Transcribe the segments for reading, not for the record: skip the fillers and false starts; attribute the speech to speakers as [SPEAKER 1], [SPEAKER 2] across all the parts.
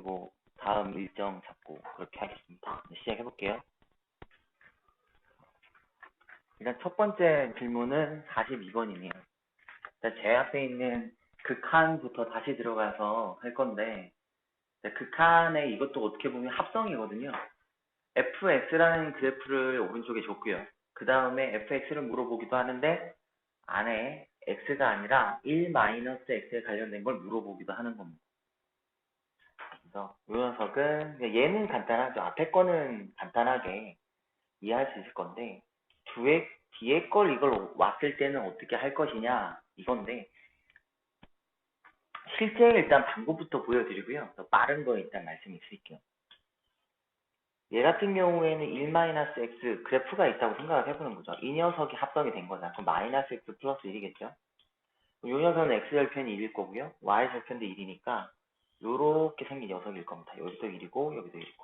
[SPEAKER 1] 그리고 다음 일정 잡고 그렇게 하겠습니다. 시작해볼게요. 일단 첫 번째 질문은 42번이네요. 제 앞에 있는 극한부터 다시 들어가서 할 건데, 극한의 이것도 어떻게 보면 합성이거든요. fx라는 그래프를 오른쪽에 줬고요. 그 다음에 fx를 물어보기도 하는데, 안에 x가 아니라 1-x에 관련된 걸 물어보기도 하는 겁니다. 그래서 이 녀석은 얘는 간단하죠. 앞에 거는 간단하게 이해할 수 있을 건데 뒤에 걸 이걸 왔을 때는 어떻게 할 것이냐 이건데, 실제 일단 방법부터 보여드리고요. 더 빠른 거 일단 말씀을 드릴게요. 얘 같은 경우에는 1-x 그래프가 있다고 생각을 해보는 거죠. 이 녀석이 합성이 된 거잖아. 그럼 -x 플러스 1이겠죠. 이 녀석은 x절편이 1일 거고요. y절편도 1이니까 요렇게 생긴 녀석일 겁니다. 여기도 1이고 여기도 1이고.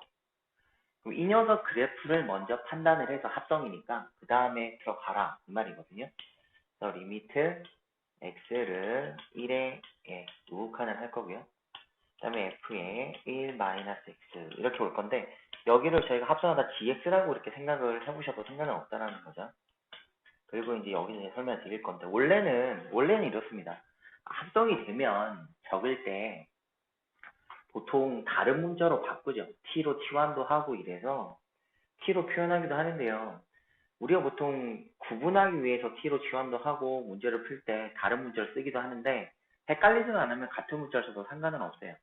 [SPEAKER 1] 그럼 이 녀석 그래프를 먼저 판단을 해서 합성이니까 그 다음에 들어가라 이 말이거든요. 그래서 리미트 x를 1에 우극한을 할 거고요. 그 다음에 f에 1-x 이렇게 올 건데, 여기를 저희가 합성하다 gx라고 이렇게 생각을 해보셔도 상관은 없다라는 거죠. 그리고 이제 여기서 설명을 드릴 건데, 원래는 이렇습니다. 합성이 되면 적을 때 보통 다른 문자로 바꾸죠. t로 t1도 하고 이래서 t로 표현하기도 하는데요. 우리가 보통 구분하기 위해서 t로 t1도 하고 문제를 풀 때 다른 문자를 쓰기도 하는데, 헷갈리지는 않으면 같은 문자를 써도 상관은 없어요.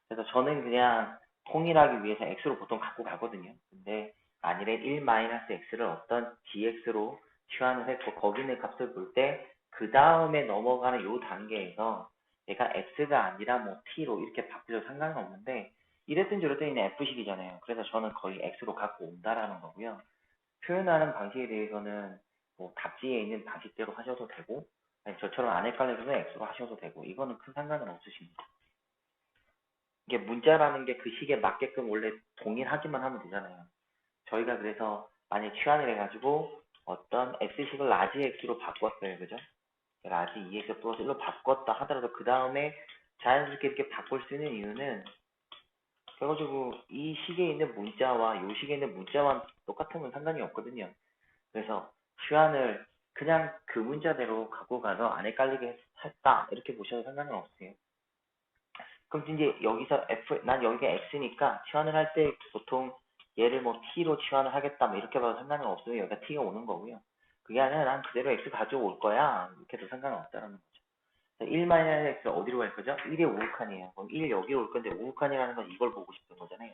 [SPEAKER 1] 그래서 저는 그냥 통일하기 위해서 x로 보통 갖고 가거든요. 근데 만일에 1-x를 어떤 gx로 취환을 했고 거기 있는 값을 볼 때 그 다음에 넘어가는 요 단계에서 얘가 x가 아니라 뭐 t로 이렇게 바뀌어도 상관은 없는데, 이랬든 저랬든 있는 f식이잖아요. 그래서 저는 거의 x로 갖고 온다라는 거고요. 표현하는 방식에 대해서는 뭐 답지에 있는 방식대로 하셔도 되고, 아니 저처럼 안 헷갈려서 x로 하셔도 되고, 이거는 큰 상관은 없으십니다. 이게 문자라는 게 그 식에 맞게끔 원래 동일하기만 하면 되잖아요. 저희가 그래서 만약 취환을 해가지고 어떤 x식을 라지 x로 바꿨어요. 그죠? 라지 2x 플러스 1로 바꿨다 하더라도 그 다음에 자연스럽게 이렇게 바꿀 수 있는 이유는, 그래가지고 이 식에 있는 문자와 이 식에 있는 문자만 똑같으면 상관이 없거든요. 그래서 취환을 그냥 그 문자대로 갖고 가서 안 헷갈리게 했다 이렇게 보셔도 상관은 없어요. 그럼 이제 여기서 난 여기가 x니까 치환을 할 때 보통 얘를 뭐 t로 치환을 하겠다 뭐 이렇게 봐도 상관은 없어요. 여기가 t가 오는 거고요. 그게 아니라 난 그대로 x 가져올 거야 이렇게 해도 상관은 없다는 거죠. 1-x 어디로 갈 거죠? 1의 우극한이에요. 그럼 1 여기로 올 건데 우극한이라는 건 이걸 보고 싶은 거잖아요.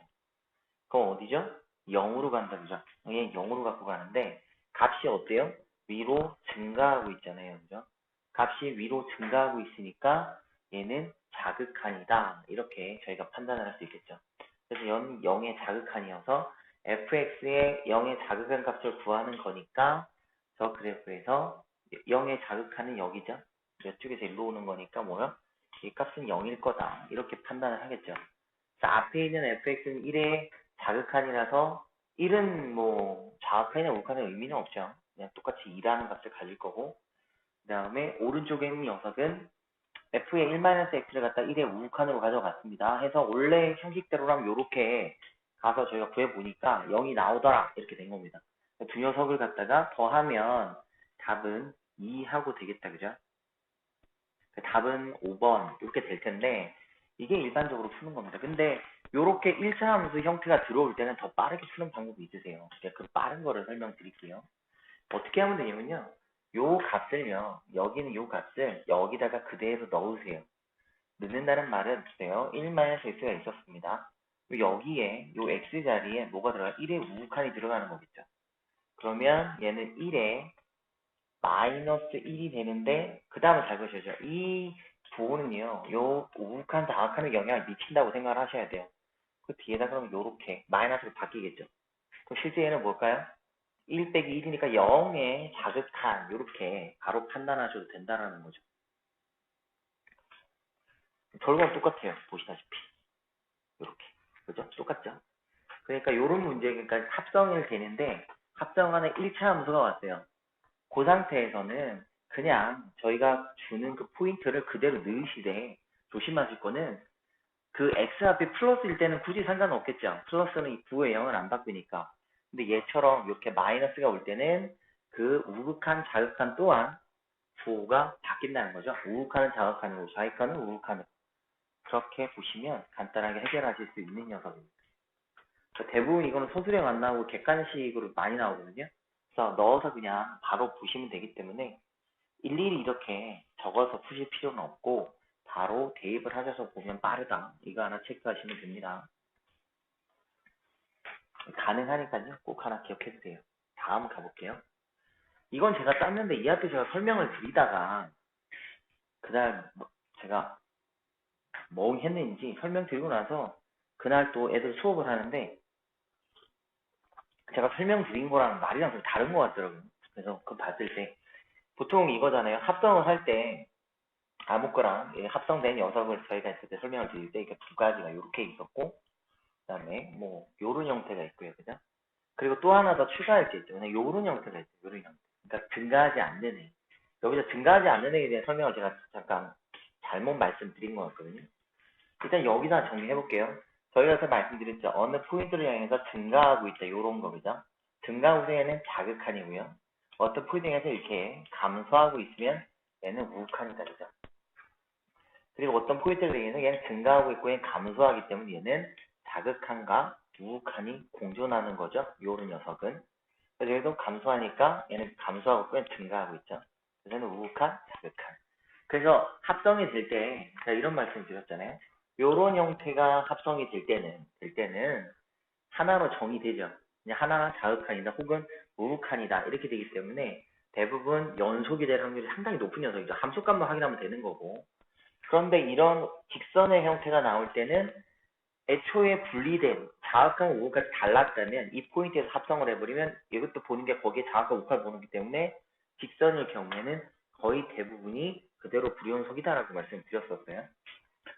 [SPEAKER 1] 그럼 어디죠? 0으로 간다 그죠? 얘 0으로 갖고 가는데 값이 어때요? 위로 증가하고 있잖아요. 그죠? 값이 위로 증가하고 있으니까 얘는 자극한이다. 이렇게 저희가 판단을 할 수 있겠죠. 그래서 0의 자극한이어서 fx의 0의 자극한 값을 구하는 거니까 저 그래프에서 0의 자극한은 여기죠. 이쪽에서 일로 오는 거니까 뭐요? 이 값은 0일 거다. 이렇게 판단을 하겠죠. 자, 앞에 있는 fx는 1의 자극한이라서 1은 뭐 자극한이나 우극한의 의미는 없죠. 그냥 똑같이 2라는 값을 가질 거고, 그 다음에 오른쪽에 있는 녀석은 f의 1-x를 갖다 1의 우극한으로 가져갔습니다. 해서 원래 형식대로라면 이렇게 가서 저희가 구해보니까 0이 나오더라 이렇게 된 겁니다. 두 녀석을 갖다가 더하면 답은 2하고 되겠다. 그죠? 답은 5번 이렇게 될 텐데, 이게 일반적으로 푸는 겁니다. 근데 이렇게 1차 함수 형태가 들어올 때는 더 빠르게 푸는 방법이 있으세요. 그 빠른 거를 설명드릴게요. 어떻게 하면 되냐면요. 요 값을요. 여기는 요 값을 여기다가 그대로 넣으세요. 넣는다는 말은 보세요. 1-x가 있었습니다. 여기에 요 x 자리에 뭐가 들어가? 1의 우극한이 들어가는 거겠죠. 그러면 얘는 1에 -1이 되는데, 그 다음에 잘 보셔야죠. 이 부호는요, 요 우극한 다각한에 영향을 미친다고 생각을 하셔야 돼요. 그 뒤에다 그러면 요렇게 마이너스로 바뀌겠죠. 그럼 실제 얘는 뭘까요? 1 빼기 1이니까 0의 자극한, 요렇게 바로 판단하셔도 된다라는 거죠. 결과는 똑같아요. 보시다시피. 요렇게. 그죠? 똑같죠? 그러니까 요런 문제, 그러니까 합성을 되는데, 합성하는 1차 함수가 왔어요. 그 상태에서는 그냥 저희가 주는 그 포인트를 그대로 넣으시되, 조심하실 거는 그 x 앞이 플러스일 때는 굳이 상관없겠죠. 플러스는 이 부의 0을 안 바꾸니까. 근데 얘처럼 이렇게 마이너스가 올 때는 그 우극한 자극한 또한 부호가 바뀐다는 거죠. 우극한은 자극한이고 좌익한은 우극한으로. 그렇게 보시면 간단하게 해결하실 수 있는 녀석입니다. 대부분 이거는 소수령 안 나오고 객관식으로 많이 나오거든요. 그래서 넣어서 그냥 바로 보시면 되기 때문에 일일이 이렇게 적어서 푸실 필요는 없고 바로 대입을 하셔서 보면 빠르다. 이거 하나 체크하시면 됩니다. 가능하니까요. 꼭 하나 기억해 주세요. 다음 가볼게요. 이건 제가 땄는데 이한테 제가 설명을 드리다가 그날 제가 뭐 했는지 설명드리고 나서 그날 또 애들 수업을 하는데 제가 설명드린 거랑 말이랑 좀 다른 것 같더라고요. 그래서 그거 봤을 때 보통 이거잖아요. 합성을 할 때 아무 거랑 합성된 녀석을 저희가 했을 때 설명을 드릴 때 이렇게 두 가지가 이렇게 있었고 그다음에 뭐 요런 형태가 있고요. 그죠? 그리고 또 하나 더 추가할 게 있죠. 그냥 요런 형태가 있죠. 요런 형태. 그러니까 증가하지 않는 애. 여기서 증가하지 않는 애에 대한 설명을 제가 잠깐 잘못 말씀드린 것 같거든요. 일단 여기다 정리해 볼게요. 저희가 아까 말씀드렸죠. 어느 포인트를 향해서 증가하고 있다. 요런 거, 그죠? 증가 후에는 자극한이고요. 어떤 포인트에 서 이렇게 감소하고 있으면 얘는 우극한이다. 그죠? 그리고 어떤 포인트를 향해서 얘는 증가하고 있고 얘는 감소하기 때문에 얘는 자극한과 우극한이 공존하는 거죠. 요런 녀석은. 그래서 여기도 감소하니까 얘는 감소하고 있고 얘는 증가하고 있죠. 그래서 얘는 우극한, 자극한. 그래서 합성이 될 때, 제가 이런 말씀 드렸잖아요. 요런 형태가 합성이 될 때는 하나로 정의되죠. 그냥 하나가 자극한이다 혹은 우극한이다 이렇게 되기 때문에 대부분 연속이 될 확률이 상당히 높은 녀석이죠. 함수값만 확인하면 되는 거고. 그런데 이런 직선의 형태가 나올 때는 애초에 분리된 자극한 우극까지 달랐다면 이 포인트에서 합성을 해버리면 이것도 보는 게 거기에 자극과 우극을 보는 기 때문에 직선일 경우에는 거의 대부분이 그대로 불연속이다라고 말씀드렸었어요.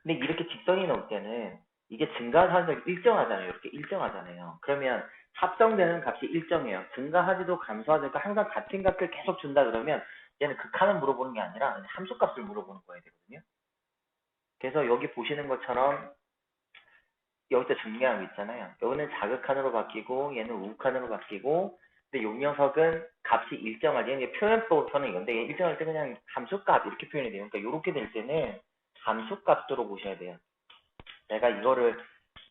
[SPEAKER 1] 근데 이렇게 직선이 나올 때는 이게 증가하는 일정하잖아요. 이렇게 일정하잖아요. 그러면 합성되는 값이 일정해요. 증가하지도 감소하지도 항상 같은 값을 계속 준다 그러면 얘는 극한을 물어보는 게 아니라 함수값을 물어보는 거야 되거든요. 그래서 여기 보시는 것처럼 여기서 중요한 거 있잖아요. 여기는 자극한으로 바뀌고 얘는 우극한으로 바뀌고 근데 요 녀석은 값이 일정할 때 이게 표현법으로서는 이건데 일정할 때 그냥 함수값 이렇게 표현이 돼요. 그러니까 이렇게 될 때는 함수값으로 보셔야 돼요. 내가 이거를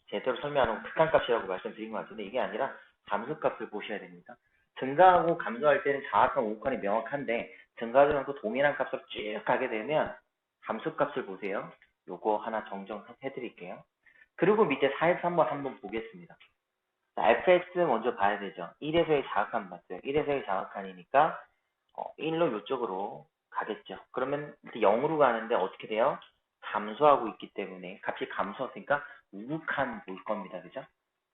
[SPEAKER 1] 제대로 설명하는 극한값이라고 말씀드린 것 같은데 이게 아니라 함수값을 보셔야 됩니다. 증가하고 감소할 때는 자극한 우극한이 명확한데 증가하지 않고 동일한 값으로 쭉 가게 되면 함수값을 보세요. 요거 하나 정정해 드릴게요. 그리고 밑에 4에서 한번 보겠습니다. 자, fx 먼저 봐야 되죠. 1에서의 자극한 봤어요. 1에서의 자극한이니까 1로 이쪽으로 가겠죠. 그러면 0으로 가는데 어떻게 돼요? 감소하고 있기 때문에 값이 감소했으니까 우극한 올 겁니다. 그죠?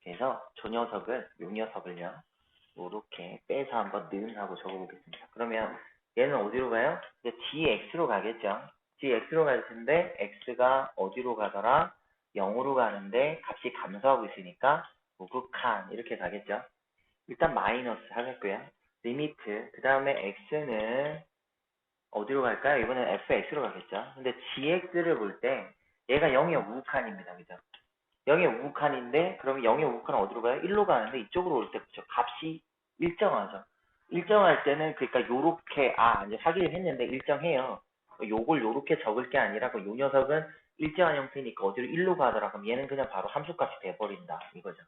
[SPEAKER 1] 그래서 요 녀석을요. 이렇게 빼서 한번 는 하고 적어보겠습니다. 그러면 얘는 어디로 가요? 이제 gx로 가겠죠. gx로 갈 텐데 x가 어디로 가더라? 0으로 가는데 값이 감소하고 있으니까 우극한 이렇게 가겠죠. 일단 마이너스 하겠고요. 리미트 그 다음에 x는 어디로 갈까요? 이번엔 fx로 가겠죠. 근데 gx를 볼 때 얘가 0의 우극한입니다. 그죠? 0의 우극한인데 그러면 0의 우극한은 어디로 가요? 1로 가는데 이쪽으로 올 때 그죠? 값이 일정하죠. 일정할 때는 그러니까 요렇게 이제 확인을 했는데 일정해요. 요걸 요렇게 적을 게 아니라 요 녀석은 일정한 형태니까 어디로 1로 가더라. 그럼 얘는 그냥 바로 함수값이 돼버린다. 이거죠.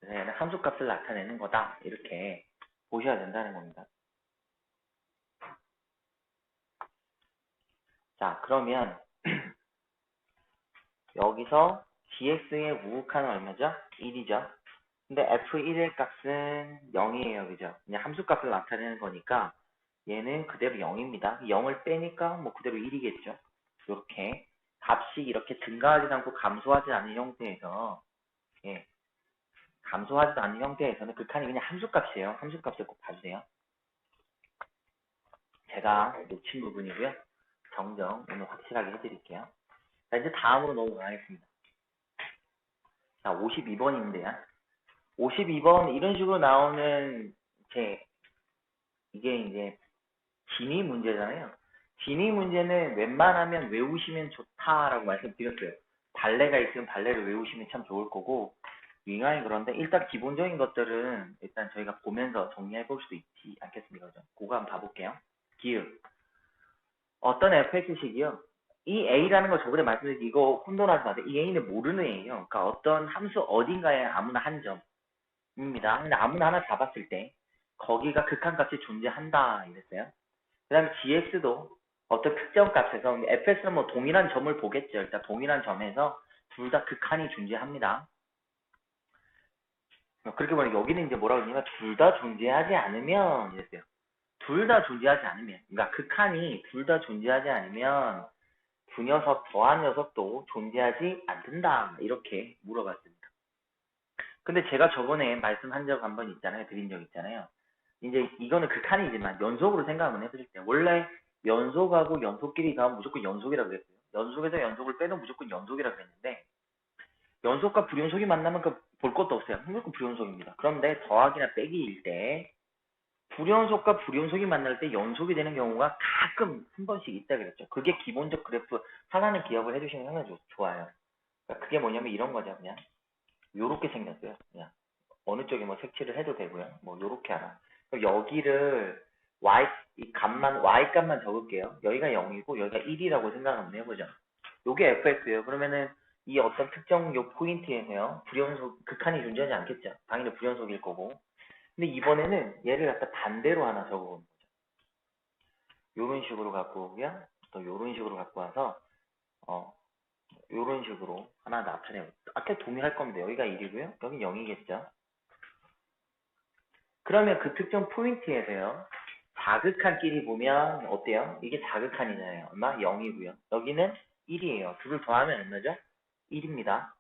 [SPEAKER 1] 그래서 얘는 함수값을 나타내는 거다. 이렇게 보셔야 된다는 겁니다. 자, 그러면 여기서 gx의 우극한은 얼마죠? 1이죠. 근데 f1의 값은 0이에요. 그죠? 그냥 함수값을 나타내는 거니까 얘는 그대로 0입니다. 0을 빼니까 뭐 그대로 1이겠죠. 이렇게 값이 이렇게 증가하지 않고 감소하지 않은 형태에서 예, 감소하지도 않는 형태에서는 극한이 그냥 함수값이에요. 함수값을 꼭 봐주세요. 제가 놓친 부분이고요. 정정 오늘 확실하게 해드릴게요. 자, 이제 다음으로 넘어가겠습니다. 자, 52번인데요. 52번 이런 식으로 나오는 이게 이제 진위 문제잖아요. 진위 문제는 웬만하면 외우시면 좋다라고 말씀드렸어요. 발레가 있으면 발레를 외우시면 참 좋을 거고, 윙하이 그런데 일단 기본적인 것들은 일단 저희가 보면서 정리해 볼 수도 있지 않겠습니까? 그죠? 그거 한번 봐볼게요. 기읍. 어떤 fx식이요? 이 a라는 거 저번에 말씀드린 이거 혼돈하지 마세요. 이 a는 모르는 a예요. 그러니까 어떤 함수 어딘가에 아무나 한 점입니다. 근데 아무나 하나 잡았을 때 거기가 극한값이 존재한다 이랬어요. 그 다음에 gx도 어떤 특정 값에서 fx는 뭐 동일한 점을 보겠죠. 일단 동일한 점에서 둘 다 극한이 존재합니다. 그렇게 보면 여기는 이제 뭐라고 했냐면 둘 다 존재하지 않으면 이랬어요. 둘 다 존재하지 않으면, 그러니까 극한이 둘 다 존재하지 않으면 두 녀석, 더한 녀석도 존재하지 않는다. 이렇게 물어봤습니다. 근데 제가 저번에 말씀한 적 한 번 있잖아요. 드린 적 있잖아요. 이제 이거는 극한이지만 연속으로 생각 한번 해보실 때 원래 연속하고 연속끼리 더하면 무조건 연속이라고 그랬어요. 연속에서 연속을 빼도 무조건 연속이라고 그랬는데 연속과 불연속이 만나면 그 볼 것도 없어요. 무조건 불연속입니다. 그런데 더하기나 빼기일 때 불연속과 불연속이 만날 때 연속이 되는 경우가 가끔 한 번씩 있다 그랬죠. 그게 기본적 그래프 하나는 기억을 해주시면 상당히 좋아요. 그러니까 그게 뭐냐면 이런 거죠. 그냥 요렇게 생겼어요. 그냥 어느 쪽에 뭐 색칠을 해도 되고요. 뭐 요렇게 하나. 그럼 여기를 y 이 값만 y 값만 적을게요. 여기가 0이고 여기가 1이라고 생각 한번 해보죠. 요게 fx예요. 그러면은 이 어떤 특정 요 포인트에서요. 불연속 극한이 존재하지 않겠죠. 당연히 불연속일 거고. 근데 이번에는 얘를 갖다 반대로 하나 적어보는 거죠. 요런 식으로 갖고 오고요. 또 요런 식으로 갖고 와서 요런 식으로 하나 나타내고 아까 동일할 겁니다. 여기가 1이고요. 여기 0이겠죠. 그러면 그 특정 포인트에서요. 자극한끼리 보면 어때요? 이게 자극한이잖아요. 얼마? 0이고요. 여기는 1이에요. 둘을 더하면 얼마죠? 1입니다.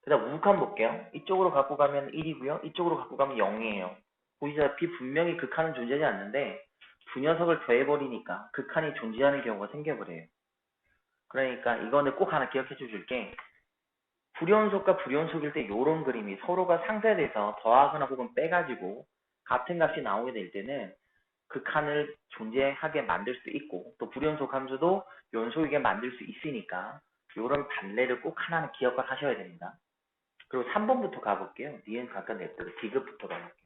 [SPEAKER 1] 그 다음 우극한 볼게요. 이쪽으로 갖고 가면 1이고요. 이쪽으로 갖고 가면 0이에요. 보시다시피 분명히 극한은 존재하지 않는데 두 녀석을 더해버리니까 극한이 존재하는 경우가 생겨버려요. 그러니까 이거는 꼭 하나 기억해 주실 게 불연속과 불연속일 때 요런 그림이 서로가 상쇄돼서 더하거나 혹은 빼가지고 같은 값이 나오게 될 때는 극한을 존재하게 만들 수 있고 또 불연속 함수도 연속이게 만들 수 있으니까 요런 반례를 꼭 하나는 기억을 하셔야 됩니다. 그리고 3번부터 가볼게요. 니은 각각 냅두고 디귿부터 가볼게요.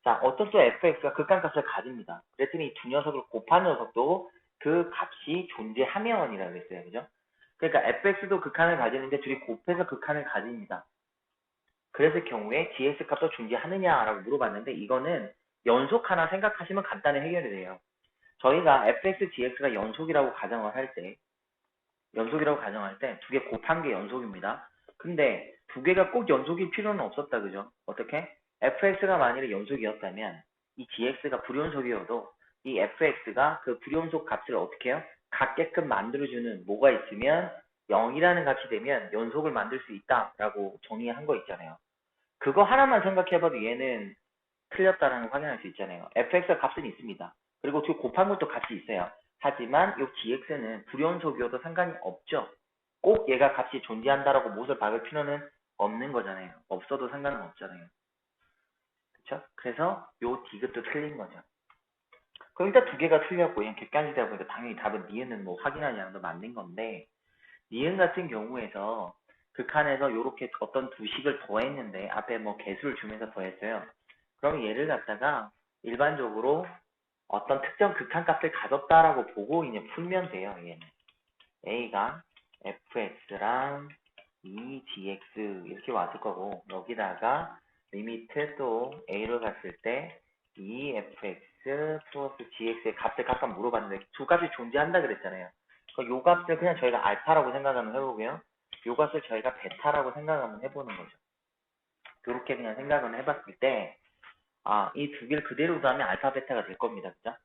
[SPEAKER 1] 자, 어떤 또 fx가 극한값을 가집니다. 그랬더니 두 녀석을 곱한 녀석도 그 값이 존재하면이라고 했어요. 그죠? 그러니까 fx도 극한을 가지는데 둘이 곱해서 극한을 가집니다. 그랬을 경우에 gx 값도 존재하느냐라고 물어봤는데 이거는 연속 하나 생각하시면 간단히 해결이 돼요. 저희가 fx, gx가 연속이라고 가정할 때 두 개 곱한 게 연속입니다. 근데 두 개가 꼭 연속일 필요는 없었다. 그죠? 어떻게? fx가 만일에 연속이었다면 이 gx가 불연속이어도 이 fx가 그 불연속 값을 어떻게 해요? 같게끔 만들어주는 뭐가 있으면 0이라는 값이 되면 연속을 만들 수 있다라고 정의한 거 있잖아요. 그거 하나만 생각해봐도 얘는 틀렸다라는 걸 확인할 수 있잖아요. fx가 값은 있습니다. 그리고 그 곱한 것도 값이 있어요. 하지만 이 gx는 불연속이어도 상관이 없죠. 꼭 얘가 값이 존재한다라고 못을 박을 필요는 없는 거잖아요. 없어도 상관은 없잖아요. 그쵸? 그래서 요 디귿도 틀린 거죠. 그럼 일단 두 개가 틀렸고 그냥 객관식이다 보니까 당연히 답은 니은은 뭐 확인하지 않아도 맞는 건데 니은 같은 경우에서 극한에서 요렇게 어떤 두 식을 더했는데 앞에 뭐 개수를 주면서 더했어요. 그럼 얘를 갖다가 일반적으로 어떤 특정 극한값을 가졌다라고 보고 이제 풀면 돼요. 얘는 a가 fx랑 2gx 이렇게 왔을 거고 여기다가 리미트 또 a로 갔을 때 2fx 플러스 gx의 값을 각각 물어봤는데 두 값이 존재한다 그랬잖아요. 요 값을 그냥 저희가 알파라고 생각하면 해보고요. 요 값을 저희가 베타라고 생각하면 해보는 거죠. 그렇게 그냥 생각을 해봤을 때 이 두 개를 그대로 더하면 알파 베타가 될 겁니다. 그죠?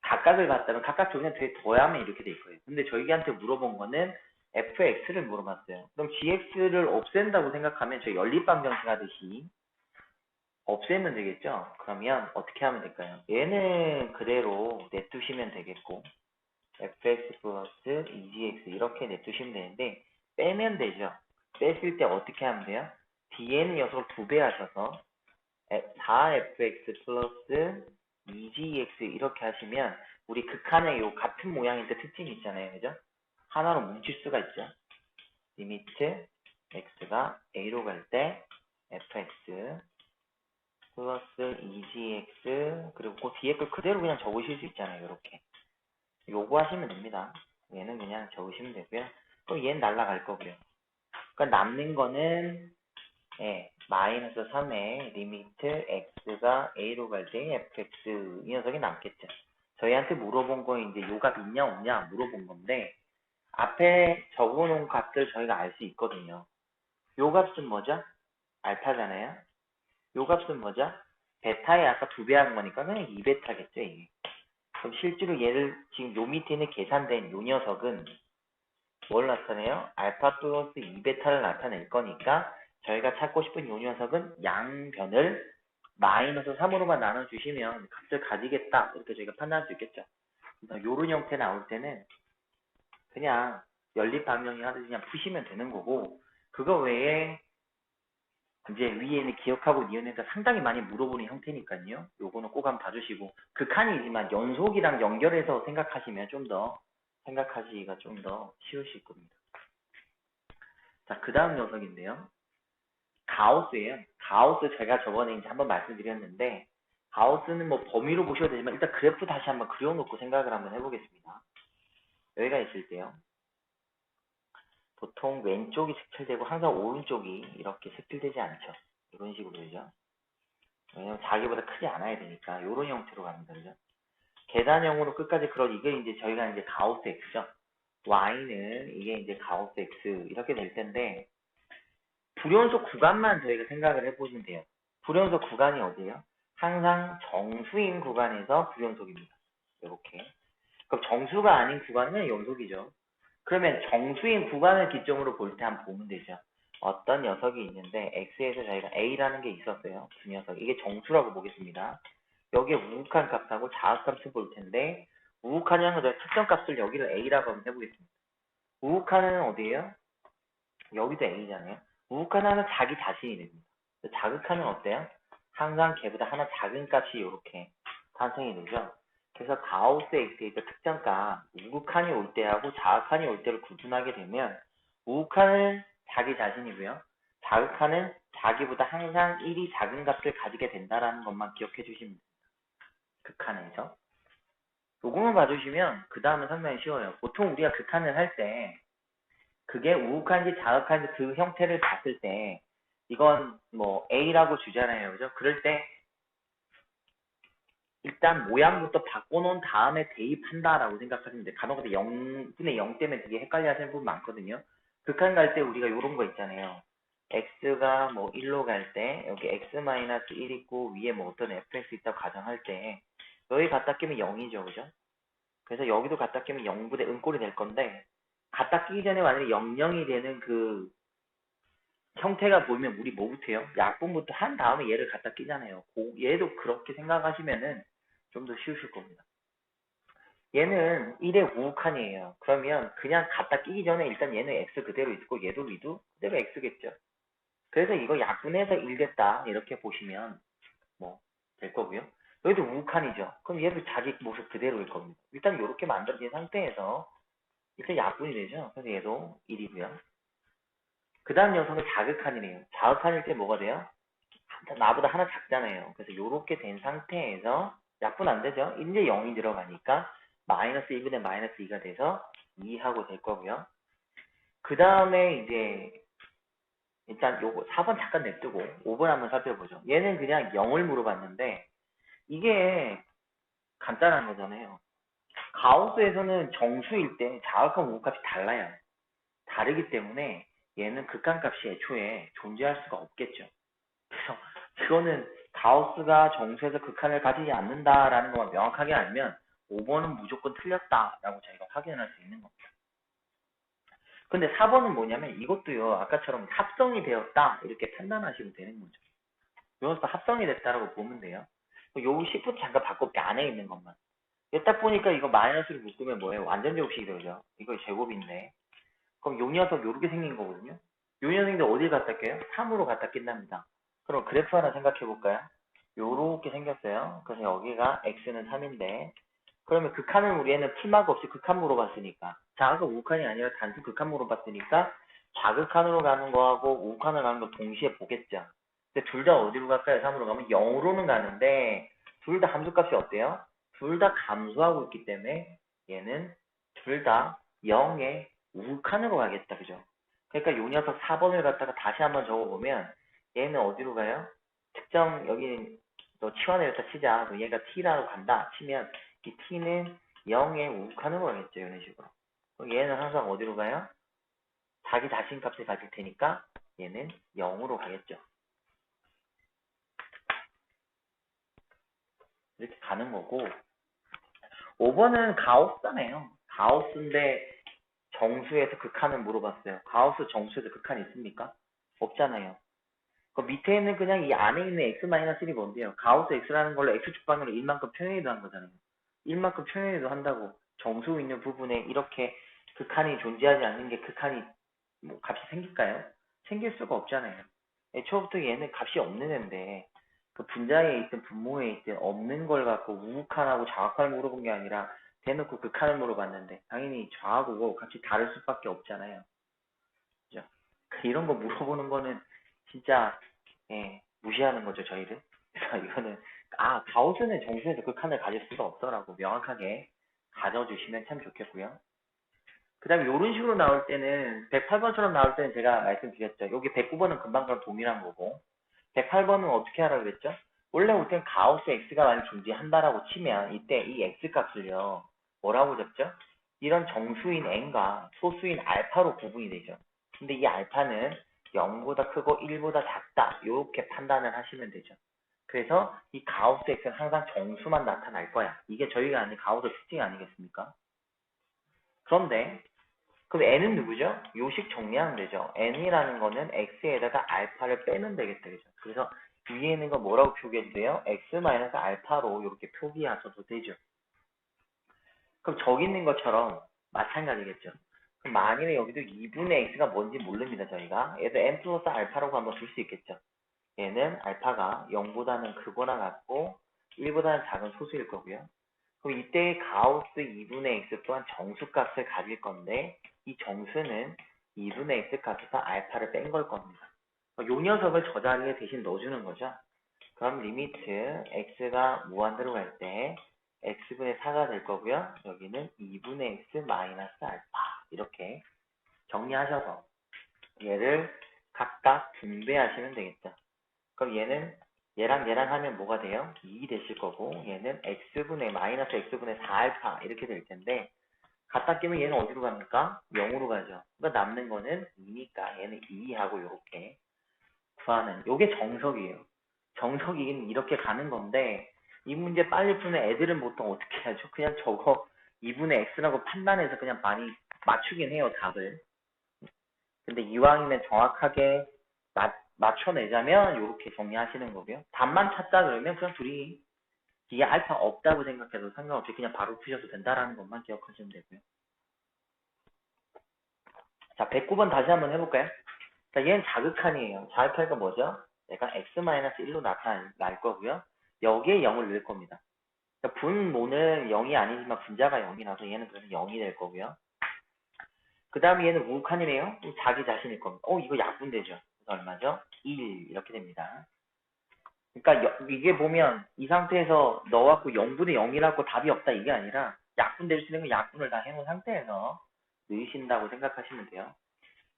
[SPEAKER 1] 각각을 갖다면 각각 조그냥 되게 더하면 이렇게 될 거예요. 근데 저희한테 물어본 거는 fx를 물어봤어요. 그럼 gx를 없앤다고 생각하면 저희 연립방정식 하듯이 없애면 되겠죠? 그러면 어떻게 하면 될까요? 얘는 그대로 냅두시면 되겠고 fx 플러스 2gx 이렇게 냅두시면 되는데 빼면 되죠. 뺐을 때 어떻게 하면 돼요? 뒤에는 녀석을 2배 하셔서 4fx 플러스 2gx 이렇게 하시면 우리 극한의 요 같은 모양인데 특징이 있잖아요. 그죠? 하나로 뭉칠 수가 있죠. 리미트 x가 a로 갈 때 fx 플러스 2gx 그리고 그 뒤에 걸 그대로 그냥 적으실 수 있잖아요. 이렇게 요거 하시면 됩니다. 얘는 그냥 적으시면 되고요. 또 얘는 날라갈 거고요. 그러니까 남는 거는 마이너스 3의 리미트 x가 a로 갈 때 fx 이 녀석이 남겠죠. 저희한테 물어본 거 이제 요 값 있냐 없냐 물어본 건데 앞에 적어놓은 값들 저희가 알 수 있거든요. 요 값은 뭐죠? 알파잖아요. 요 값은 뭐죠? 베타에 아까 2배 한 거니까 그냥 2베타겠죠, 이게. 그럼 실제로 얘를 지금 요 밑에 있는 계산된 요 녀석은 뭘 나타내요? 알파 플러스 2베타를 나타낼 거니까 저희가 찾고 싶은 요 녀석은 양변을 마이너스 3으로만 나눠주시면 값을 가지겠다. 이렇게 저희가 판단할 수 있겠죠. 요런 형태 나올 때는 그냥 연립방정식 하듯이 그냥 푸시면 되는 거고 그거 외에 이제 위에는 기억하고 니은에서 상당히 많이 물어보는 형태니까요. 요거는 꼭 한번 봐주시고 극한이지만 연속이랑 연결해서 생각하시면 좀 더 생각하시기가 좀 더 쉬우실 겁니다. 자, 그 다음 녀석인데요. 가우스예요. 가우스 제가 저번에 이제 한번 말씀드렸는데 가우스는 뭐 범위로 보셔도 되지만 일단 그래프 다시 한번 그려놓고 생각을 한번 해보겠습니다. 여기가 있을 때요. 보통 왼쪽이 색칠되고 항상 오른쪽이 이렇게 색칠되지 않죠. 이런 식으로 되죠. 왜냐면 자기보다 크지 않아야 되니까 이런 형태로 갑니다. 그죠? 계단형으로 끝까지 이게 이제 저희가 이제 가우스 x죠. y는 이게 이제 가우스 x 이렇게 될 텐데 불연속 구간만 저희가 생각을 해보시면 돼요. 불연속 구간이 어디예요? 항상 정수인 구간에서 불연속입니다. 이렇게. 그럼 정수가 아닌 구간은 연속이죠. 그러면 정수인 구간을 기점으로 볼 때 한번 보면 되죠. 어떤 녀석이 있는데 x에서 저희가 a라는 게 있었어요. 그 녀석. 이게 정수라고 보겠습니다. 여기에 우극한 값하고 자극값을 볼 텐데 우극한 양은 저희 특정값을 여기를 a라고 한번 해보겠습니다. 우극한은 어디예요? 여기도 a잖아요. 우극한은 자기 자신이 됩니다. 자극하는 어때요? 항상 걔보다 하나 작은 값이 이렇게 탄생이 되죠. 그래서 가우스 x에서 특정값 우극한이 올 때하고 자극한이 올 때를 구분하게 되면 우극한은 자기 자신이고요. 자극한은 자기보다 항상 1이 작은 값을 가지게 된다는 것만 기억해 주시면 됩니다. 극한에서. 요거만 봐주시면 그 다음은 상당히 쉬워요. 보통 우리가 극한을 할 때 그게 우극한지 자극한지 그 형태를 봤을 때 이건 뭐 A라고 주잖아요. 그죠? 그럴 때 일단 모양부터 바꿔놓은 다음에 대입한다라고 생각하시면 돼요. 간혹가다 0분의 0 때문에 되게 헷갈려 하시는 분 많거든요. 극한 갈 때 우리가 이런 거 있잖아요. x가 뭐 1로 갈 때 여기 x-1 있고 위에 뭐 어떤 fx 있다고 가정할 때 여기 갖다 끼면 0이죠. 그죠? 그래서 여기도 갖다 끼면 0분의 은꼴이 될 건데 갖다 끼기 전에 만약에 00이 되는 그 형태가 보이면 우리 뭐부터 해요? 약분부터 한 다음에 얘를 갖다 끼잖아요. 얘도 그렇게 생각하시면은 좀 더 쉬우실 겁니다. 얘는 1의 우극한이에요. 그러면 그냥 갖다 끼기 전에 일단 얘는 x 그대로 있고 얘도 위도 그대로 x겠죠. 그래서 이거 약분해서 1 됐다 이렇게 보시면 뭐 될 거고요. 여기도 우극한이죠. 그럼 얘도 자기 모습 그대로일 겁니다. 일단 이렇게 만들어진 상태에서 일단 약분이 되죠. 그래서 얘도 1이고요. 그 다음 녀석은 자극한이네요. 자극한일 때 뭐가 돼요? 나보다 하나 작잖아요. 그래서 이렇게 된 상태에서 약분 안 되죠. 이제 0이 들어가니까 마이너스 1분의 마이너스 2가 돼서 2하고 될 거고요. 그 다음에 이제 일단 요거 4번 잠깐 냅두고 5번 한번 살펴보죠. 얘는 그냥 0을 물어봤는데 이게 간단한 거잖아요. 가우스에서는 정수일 때 자극한 우극값이 달라요. 다르기 때문에 얘는 극한값이 애초에 존재할 수가 없겠죠. 그래서 이거는 가우스가 정수에서 극한을 가지지 않는다라는 것만 명확하게 알면 5번은 무조건 틀렸다라고 저희가 확인할 수 있는 겁니다. 근데 4번은 뭐냐면 이것도요. 아까처럼 합성이 되었다 이렇게 판단하시면 되는 거죠. 여기서 합성이 됐다라고 보면 돼요. 요 시프트 잠깐 바꿔볼게. 안에 있는 것만. 딱 보니까 이거 마이너스를 묶으면 뭐예요? 완전 제곱식이 되죠. 이거 제곱인데. 그럼 요 녀석 요렇게 생긴 거거든요. 요 녀석인데 어디 갖다 껴요? 3으로 갖다 낀답니다. 그럼 그래프 하나 생각해 볼까요? 요렇게 생겼어요. 그래서 여기가 x는 3인데 그러면 극한은 우리는 풀마크 없이 극한 물어봤으니까 자 아까 우극한이 아니라 단순 극한 물어봤으니까 좌극한으로 가는 거하고 우극한으로 가는 거 동시에 보겠죠. 근데 둘 다 어디로 갈까요? 3으로 가면 0으로는 가는데 둘 다 함수값이 어때요? 둘 다 감소하고 있기 때문에 얘는 둘 다 0의 우극한으로 가겠다. 그죠? 그러니까 요 녀석 4번을 갖다가 다시 한번 적어보면 얘는 어디로 가요? 특정 여기 너 치환을 치자. 그럼 얘가 t라고 간다 치면 이 t는 0의 우극한으로 가겠죠. 이런 식으로. 그럼 얘는 항상 어디로 가요? 자기 자신 값을 가질 테니까 얘는 0으로 가겠죠. 이렇게 가는 거고 5번은 가우스잖아요. 가우스인데 정수에서 극한을 물어봤어요. 가우스 정수에서 극한이 있습니까? 없잖아요. 그 밑에 있는 그냥 이 안에 있는 x-1이 뭔데요? 가우스 x라는 걸로 x축 방향으로 1만큼 평행이도 한 거잖아요. 1만큼 평행이도 한다고 정수 있는 부분에 이렇게 극한이 존재하지 않는 게 극한이 뭐 값이 생길까요? 생길 수가 없잖아요. 애초부터 얘는 값이 없는 애인데 그 분자에 있든 분모에 있든 없는 걸 갖고 우극한하고 좌극한을 물어본 게 아니라 대놓고 극한을 물어봤는데 당연히 좌하고 우하고 값이 다를 수밖에 없잖아요. 그죠? 이런 거 물어보는 거는 진짜 무시하는 거죠 저희를. 그래서 이거는 가우스는 정수에서 극한을 가질 수가 없더라고 명확하게 가져주시면 참 좋겠고요. 그 다음에 이런 식으로 나올 때는 108번처럼 나올 때는 제가 말씀드렸죠. 여기 109번은 금방랑 동일한 거고 108번은 어떻게 하라고 그랬죠? 원래 올 때는 가우스 x가 만약 존재한다라고 치면 이때 이 x 값을요. 뭐라고 잡죠? 이런 정수인 n과 소수인 알파로 구분이 되죠. 근데 이 알파는 0보다 크고 1보다 작다. 이렇게 판단을 하시면 되죠. 그래서 이 가우스 x는 항상 정수만 나타날 거야. 이게 저희가 아는 가우스 특징 아니겠습니까? 그런데 그럼 n은 누구죠? 요식 정리하면 되죠. n이라는 거는 x에다가 알파를 빼면 되겠다. 그죠? 그래서 위에 있는 거 뭐라고 표기해도 돼요? x-알파로 이렇게 표기하셔도 되죠. 그럼 저기 있는 것처럼 마찬가지겠죠. 그럼 만일에 여기도 2분의 x가 뭔지 모릅니다. 저희가. 얘도 n 플러스 알파라고 한번 둘 수 있겠죠. 얘는 알파가 0보다는 크거나 같고 1보다는 작은 소수일 거고요. 그럼 이때 가우스 2분의 x 또한 정수값을 가질 건데 이 정수는 2분의 x 값에서 알파를 뺀 걸 겁니다. 요 녀석을 저 자리에 대신 넣어주는 거죠. 그럼 리미트 x가 무한대로 갈 때 x분의 4가 될 거고요. 여기는 2분의 x 마이너스 알파 이렇게 정리하셔서 얘를 각각 분배하시면 되겠죠. 그럼 얘는 얘랑 하면 뭐가 돼요? 2 되실 거고 얘는 x분의 마이너스 x분의 4알파 이렇게 될 텐데 갖다 끼면 얘는 어디로 갑니까? 0으로 가죠. 그러니까 남는 거는 2니까 얘는 2하고 이렇게 구하는 요게 정석이에요. 정석이긴 이렇게 가는 건데 이 문제 빨리 푸는 애들은 보통 어떻게 하죠? 그냥 저거 2분의 x라고 판단해서 그냥 많이 맞추긴 해요 답을. 근데 이왕이면 정확하게 맞춰내자면 이렇게 정리하시는 거고요. 답만 찾자 그러면 그냥 둘이 뒤에 알파 없다고 생각해도 상관없이 그냥 바로 푸셔도 된다라는 것만 기억하시면 되고요. 자, 109번 다시 한번 해볼까요? 자, 얘는 자극한이에요. 자극하니까 뭐죠? 얘가 x-1로 나타날 거고요. 여기에 0을 넣을 겁니다. 그러니까 분모는 0이 아니지만 분자가 0이라서 얘는 그래서 0이 될 거고요. 그 다음에 얘는 우극한이네요. 자기 자신일 겁니다. 이거 약분되죠. 그래서 얼마죠? 1 이렇게 됩니다. 그러니까 이게 보면 이 상태에서 넣어갖고 0분의 0이라고 답이 없다 이게 아니라 약분될 수 있는 건 약분을 다 해놓은 상태에서 넣으신다고 생각하시면 돼요.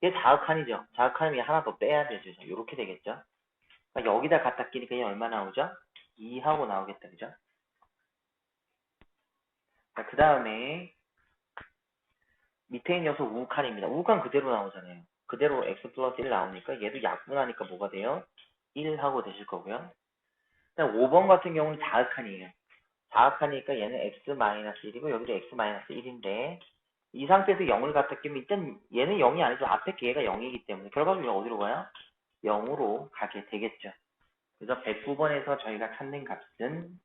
[SPEAKER 1] 이게 자극한이죠. 자극한이면 하나 더 빼야 되죠. 이렇게 되겠죠. 그러니까 여기다 갖다 끼니까 얘 얼마 나오죠? 2하고 나오겠다. 그죠? 그 다음에 밑에 있는 녀석 우극한입니다. 우극한 그대로 나오잖아요. 그대로 x 플러스 1 나오니까 얘도 약분하니까 뭐가 돼요? 1하고 되실 거고요. 그다음 5번 같은 경우는 자극한이에요. 자극하니까 얘는 x-1이고 여기도 x-1인데 이 상태에서 0을 갖다 끼면 일단 얘는 0이 아니죠. 앞에 얘가 0이기 때문에 결과적으로 어디로 가요? 0으로 가게 되겠죠. 그래서 109번에서 저희가 찾는 값은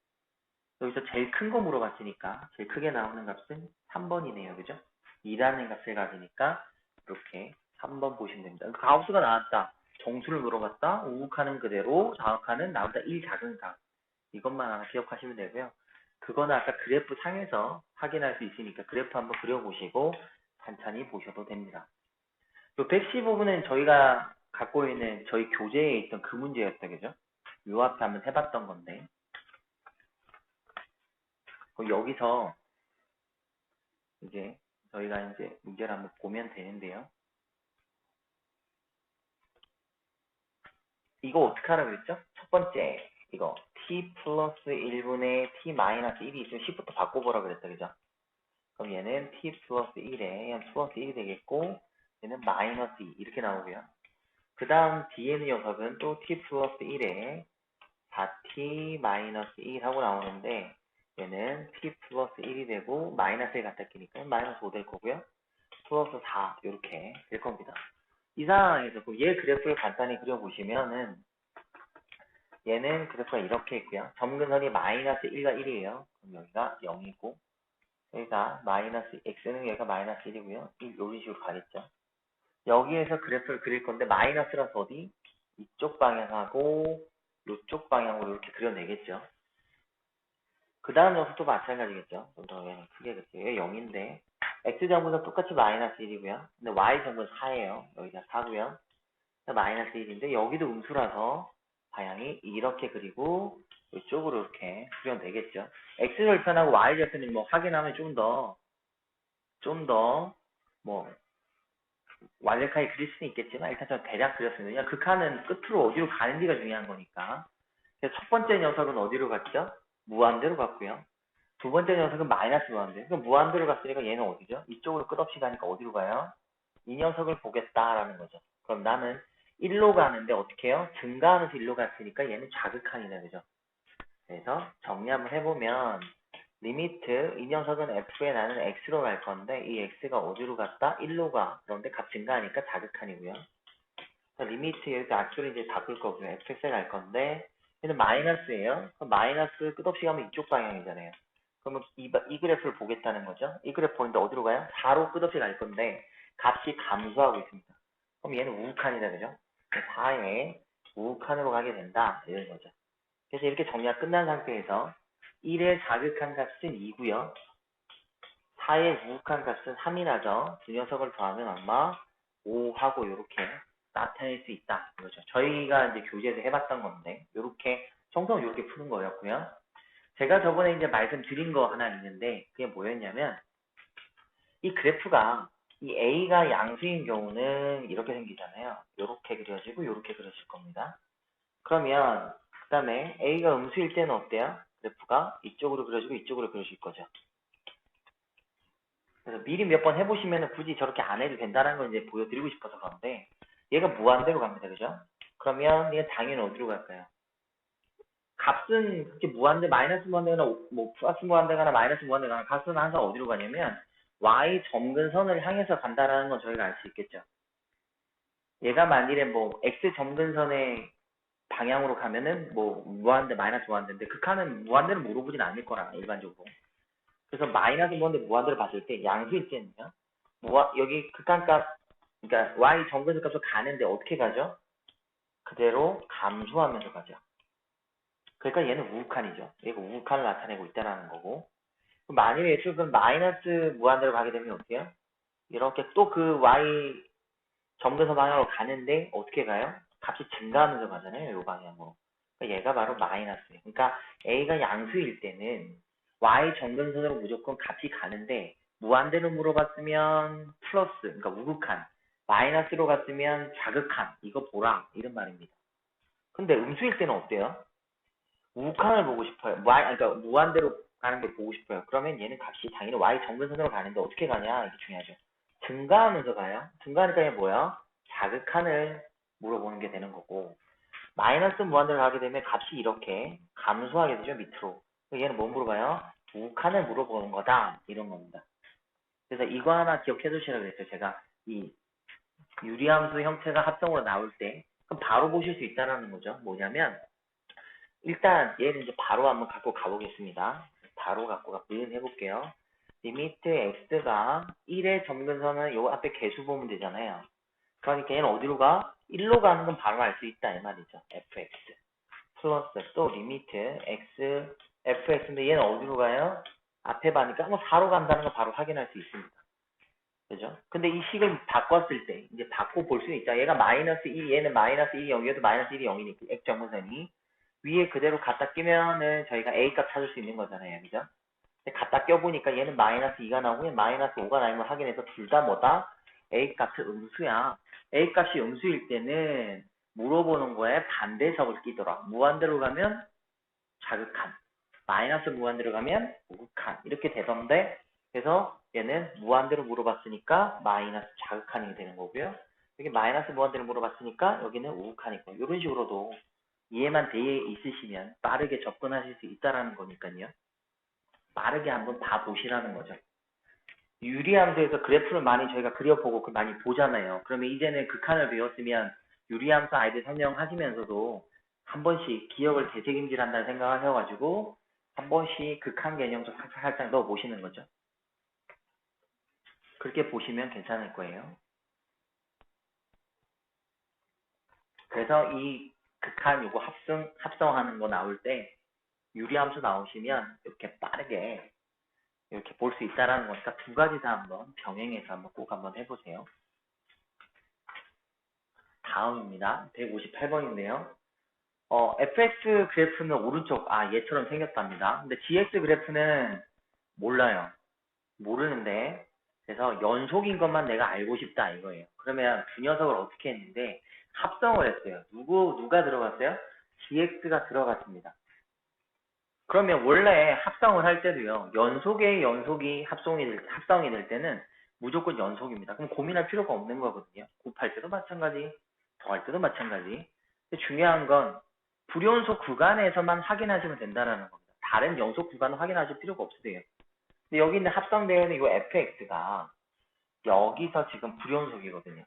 [SPEAKER 1] 여기서 제일 큰 거 물어봤으니까 제일 크게 나오는 값은 3번이네요. 그죠? 2라는 값을 가지니까 이렇게 3번 보시면 됩니다. 가우스가 나왔다. 정수를 물어봤다. 우극하는 그대로 자극하는 나보다 1 작은 값. 이것만 하나 기억하시면 되고요. 그거는 아까 그래프 상에서 확인할 수 있으니까 그래프 한번 그려보시고 천천히 보셔도 됩니다. 또 115분은 저희가 갖고 있는 저희 교재에 있던 그 문제였다, 그죠? 요 앞에 한번 해봤던 건데. 여기서 이제 저희가 이제 문제를 한번 보면 되는데요. 이거 어떻게 하라고 그랬죠? 첫 번째, 이거 t 플러스 1분의 t 마이너스 1이 있으면 10부터 바꿔보라 그랬다, 그죠? 그럼 얘는 t 플러스 1에 얘는 플러스 1이 되겠고, 얘는 마이너스 2 이렇게 나오고요. 그 다음 뒤에 있는 녀석은 또 t 플러스 1에 4t 마이너스 1 하고 나오는데, 얘는 t 플러스 1이 되고 마이너스 1 갖다 끼니까 마이너스 5 될 거고요. 플러스 4 이렇게 될 겁니다. 이 상황에서 얘 그래프를 간단히 그려보시면은 얘는 그래프가 이렇게 있고요. 점근선이 마이너스 1과 1이에요. 그럼 여기가 0이고 여기가 마이너스 x는 여기가 마이너스 1이고요. 이런 식으로 가겠죠. 여기에서 그래프를 그릴 건데 마이너스라서 어디? 이쪽 방향하고 이쪽 방향으로 이렇게 그려내겠죠. 그 다음 녀석도 마찬가지겠죠. 좀 더 얘는 크게 그릴게요. 얘 0인데 x정분은 똑같이 마이너스 1이고요. 근데 y정분은 4예요. 여기가 4고요. 마이너스 1인데 여기도 음수라서 방향이 이렇게 그리고 이쪽으로 이렇게 그려내겠죠. x절편하고 y절편을 뭐 확인하면 좀 더 뭐 완벽하게 그릴 수는 있겠지만 일단 저 대략 그렸습니다. 그냥 극한은 끝으로 어디로 가는지가 중요한 거니까. 그래서 첫 번째 녀석은 어디로 갔죠? 무한대로 갔고요. 두 번째 녀석은 마이너스 무한대. 그럼 무한대로 갔으니까 얘는 어디죠? 이쪽으로 끝없이 가니까 어디로 가요? 이 녀석을 보겠다라는 거죠. 그럼 나는 1로 가는데 어떻게 해요? 증가하면서 1로 갔으니까 얘는 좌극한이다, 그죠? 그래서 정리 한번 해보면 리미트 이 녀석은 f에 나는 x로 갈 건데 이 x가 어디로 갔다? 1로 가. 그런데 값 증가하니까 좌극한이고요. 리미트 여기 앞줄을 이제 바꿀 거고요. fx에 갈 건데 얘는 마이너스예요. 그럼 마이너스 끝없이 가면 이쪽 방향이잖아요. 그러면 이 그래프를 보겠다는 거죠. 이 그래프 보는데 어디로 가요? 4로 끝없이 갈 건데 값이 감소하고 있습니다. 그럼 얘는 우극한이다, 그죠? 4에 우극한으로 가게 된다 이런 거죠. 그래서 이렇게 정리가 끝난 상태에서 1의 자극한 값은 2고요. 4의 우극한 값은 3이 나죠. 두 녀석을 더하면 아마 5하고 이렇게 나타낼 수 있다 이거죠. 저희가 이제 교재에서 해봤던 건데 이렇게 정성 이렇게 푸는 거였고요. 제가 저번에 이제 말씀드린 거 하나 있는데 그게 뭐였냐면 이 그래프가 이 A가 양수인 경우는 이렇게 생기잖아요. 이렇게 그려지고 이렇게 그려질 겁니다. 그러면 그 다음에 A가 음수일 때는 어때요? 그래프가 이쪽으로 그려지고 이쪽으로 그려질 거죠. 그래서 미리 몇 번 해보시면 굳이 저렇게 안 해도 된다는 걸 이제 보여드리고 싶어서 그런데 얘가 무한대로 갑니다. 그죠? 그러면 얘가 당연히 어디로 갈까요? 값은 그렇게 무한대, 마이너스 무한대거나 뭐 플러스 무한대거나 마이너스 무한대거나 값은 항상 어디로 가냐면 y 점근선을 향해서 간다라는 건 저희가 알 수 있겠죠. 얘가 만일에 뭐 x 점근선의 방향으로 가면은 뭐 무한대, 마이너스 무한대인데 극한은 무한대를 물어보진 않을 거라 일반적으로. 그래서 마이너스 무한대 무한대를 봤을 때 양수일 때는요. 여기 극한값 그러니까 y 점근선 값을 가는데 어떻게 가죠? 그대로 감소하면서 가죠. 그러니까 얘는 우극한이죠. 얘가 우극한을 나타내고 있다는 거고. 만일에 예측은 마이너스 무한대로 가게 되면 어때요? 이렇게 또 그 y 점근선 방향으로 가는데 어떻게 가요? 값이 증가하면서 가잖아요. 이 방향으로. 그러니까 얘가 바로 마이너스. 그러니까 a가 양수일 때는 y 점근선으로 무조건 값이 가는데 무한대로 물어봤으면 플러스, 그러니까 우극한. 마이너스로 갔으면 좌극한. 이거 보라. 이런 말입니다. 근데 음수일 때는 어때요? 우칸을 보고 싶어요. 그러니까 무한대로 가는 게 보고 싶어요. 그러면 얘는 값이 당연히 y 정근선으로 가는데 어떻게 가냐 이게 중요하죠. 증가하면서 가요. 증가하니까 얘 뭐야? 자극한을 물어보는 게 되는 거고 마이너스 무한대로 가게 되면 값이 이렇게 감소하게 되죠 밑으로. 얘는 뭐 물어봐요? 우칸을 물어보는 거다 이런 겁니다. 그래서 이거 하나 기억해 두시라고 그랬어요. 제가 이 유리함수 형태가 합성으로 나올 때 그럼 바로 보실 수 있다는 거죠. 뭐냐면 일단 얘는 이제 바로 한번 갖고 가보겠습니다. 바로 갖고 해볼게요. 리미트 x가 1의 점근선은 요 앞에 개수 보면 되잖아요. 그러니까 얘는 어디로 가? 1로 가는 건 바로 알 수 있다 이 말이죠. fx 플러스 또 리미트 x fx인데 얘는 어디로 가요? 앞에 봐니까 뭐 4로 간다는 거 바로 확인할 수 있습니다. 그죠? 근데 이 식을 바꿨을 때, 이제 바꿔 볼 수는 있죠. 얘가 마이너스 2, 얘는 마이너스 1이 0이어도 마이너스 1이 0이니까, X정근선이. 위에 그대로 갖다 끼면은 저희가 A 값 찾을 수 있는 거잖아요. 그죠? 근데 갖다 껴보니까 얘는 마이너스 2가 나오고 얘는 마이너스 5가 나오는 걸 확인해서 둘 다 뭐다? A 값이 음수야. A 값이 음수일 때는 물어보는 거에 반대석을 끼더라. 무한대로 가면 자극한. 마이너스 무한대로 가면 우극한. 이렇게 되던데, 그래서 얘는 무한대로 물어봤으니까 마이너스 자극한이 되는 거고요. 여기 마이너스 무한대로 물어봤으니까 여기는 우극한이고, 이런 식으로도 이해만 돼 있으시면 빠르게 접근하실 수 있다라는 거니까요. 빠르게 한번 봐보시라는 거죠. 유리함수에서 그래프를 많이 저희가 그려보고 많이 보잖아요. 그러면 이제는 극한을 배웠으면 유리함수 아이들 설명하시면서도 한 번씩 기억을 되새김질한다는 생각을 해가지고 한 번씩 극한 개념도 살짝 넣어보시는 거죠. 그렇게 보시면 괜찮을 거예요. 그래서 이 극한 요거 합성하는 거 나올 때 유리함수 나오시면 이렇게 빠르게 이렇게 볼 수 있다라는 거니까 두 가지 다 한번 병행해서 한번 꼭 한번 해보세요. 다음입니다. 158번인데요. fx 그래프는 오른쪽, 얘처럼 생겼답니다. 근데 gx 그래프는 몰라요. 모르는데, 그래서 연속인 것만 내가 알고 싶다 이거예요. 그러면 두 녀석을 어떻게 했는데, 합성을 했어요. 누가 들어갔어요? gx가 들어갔습니다. 그러면 원래 합성을 할 때도요, 연속의 연속이 합성이 될 때는 무조건 연속입니다. 그럼 고민할 필요가 없는 거거든요. 곱할 때도 마찬가지, 더할 때도 마찬가지. 근데 중요한 건 불연속 구간에서만 확인하시면 된다는 겁니다. 다른 연속 구간은 확인하실 필요가 없으세요. 근데 여기 있는 합성되어 있는 이 fx가 여기서 지금 불연속이거든요.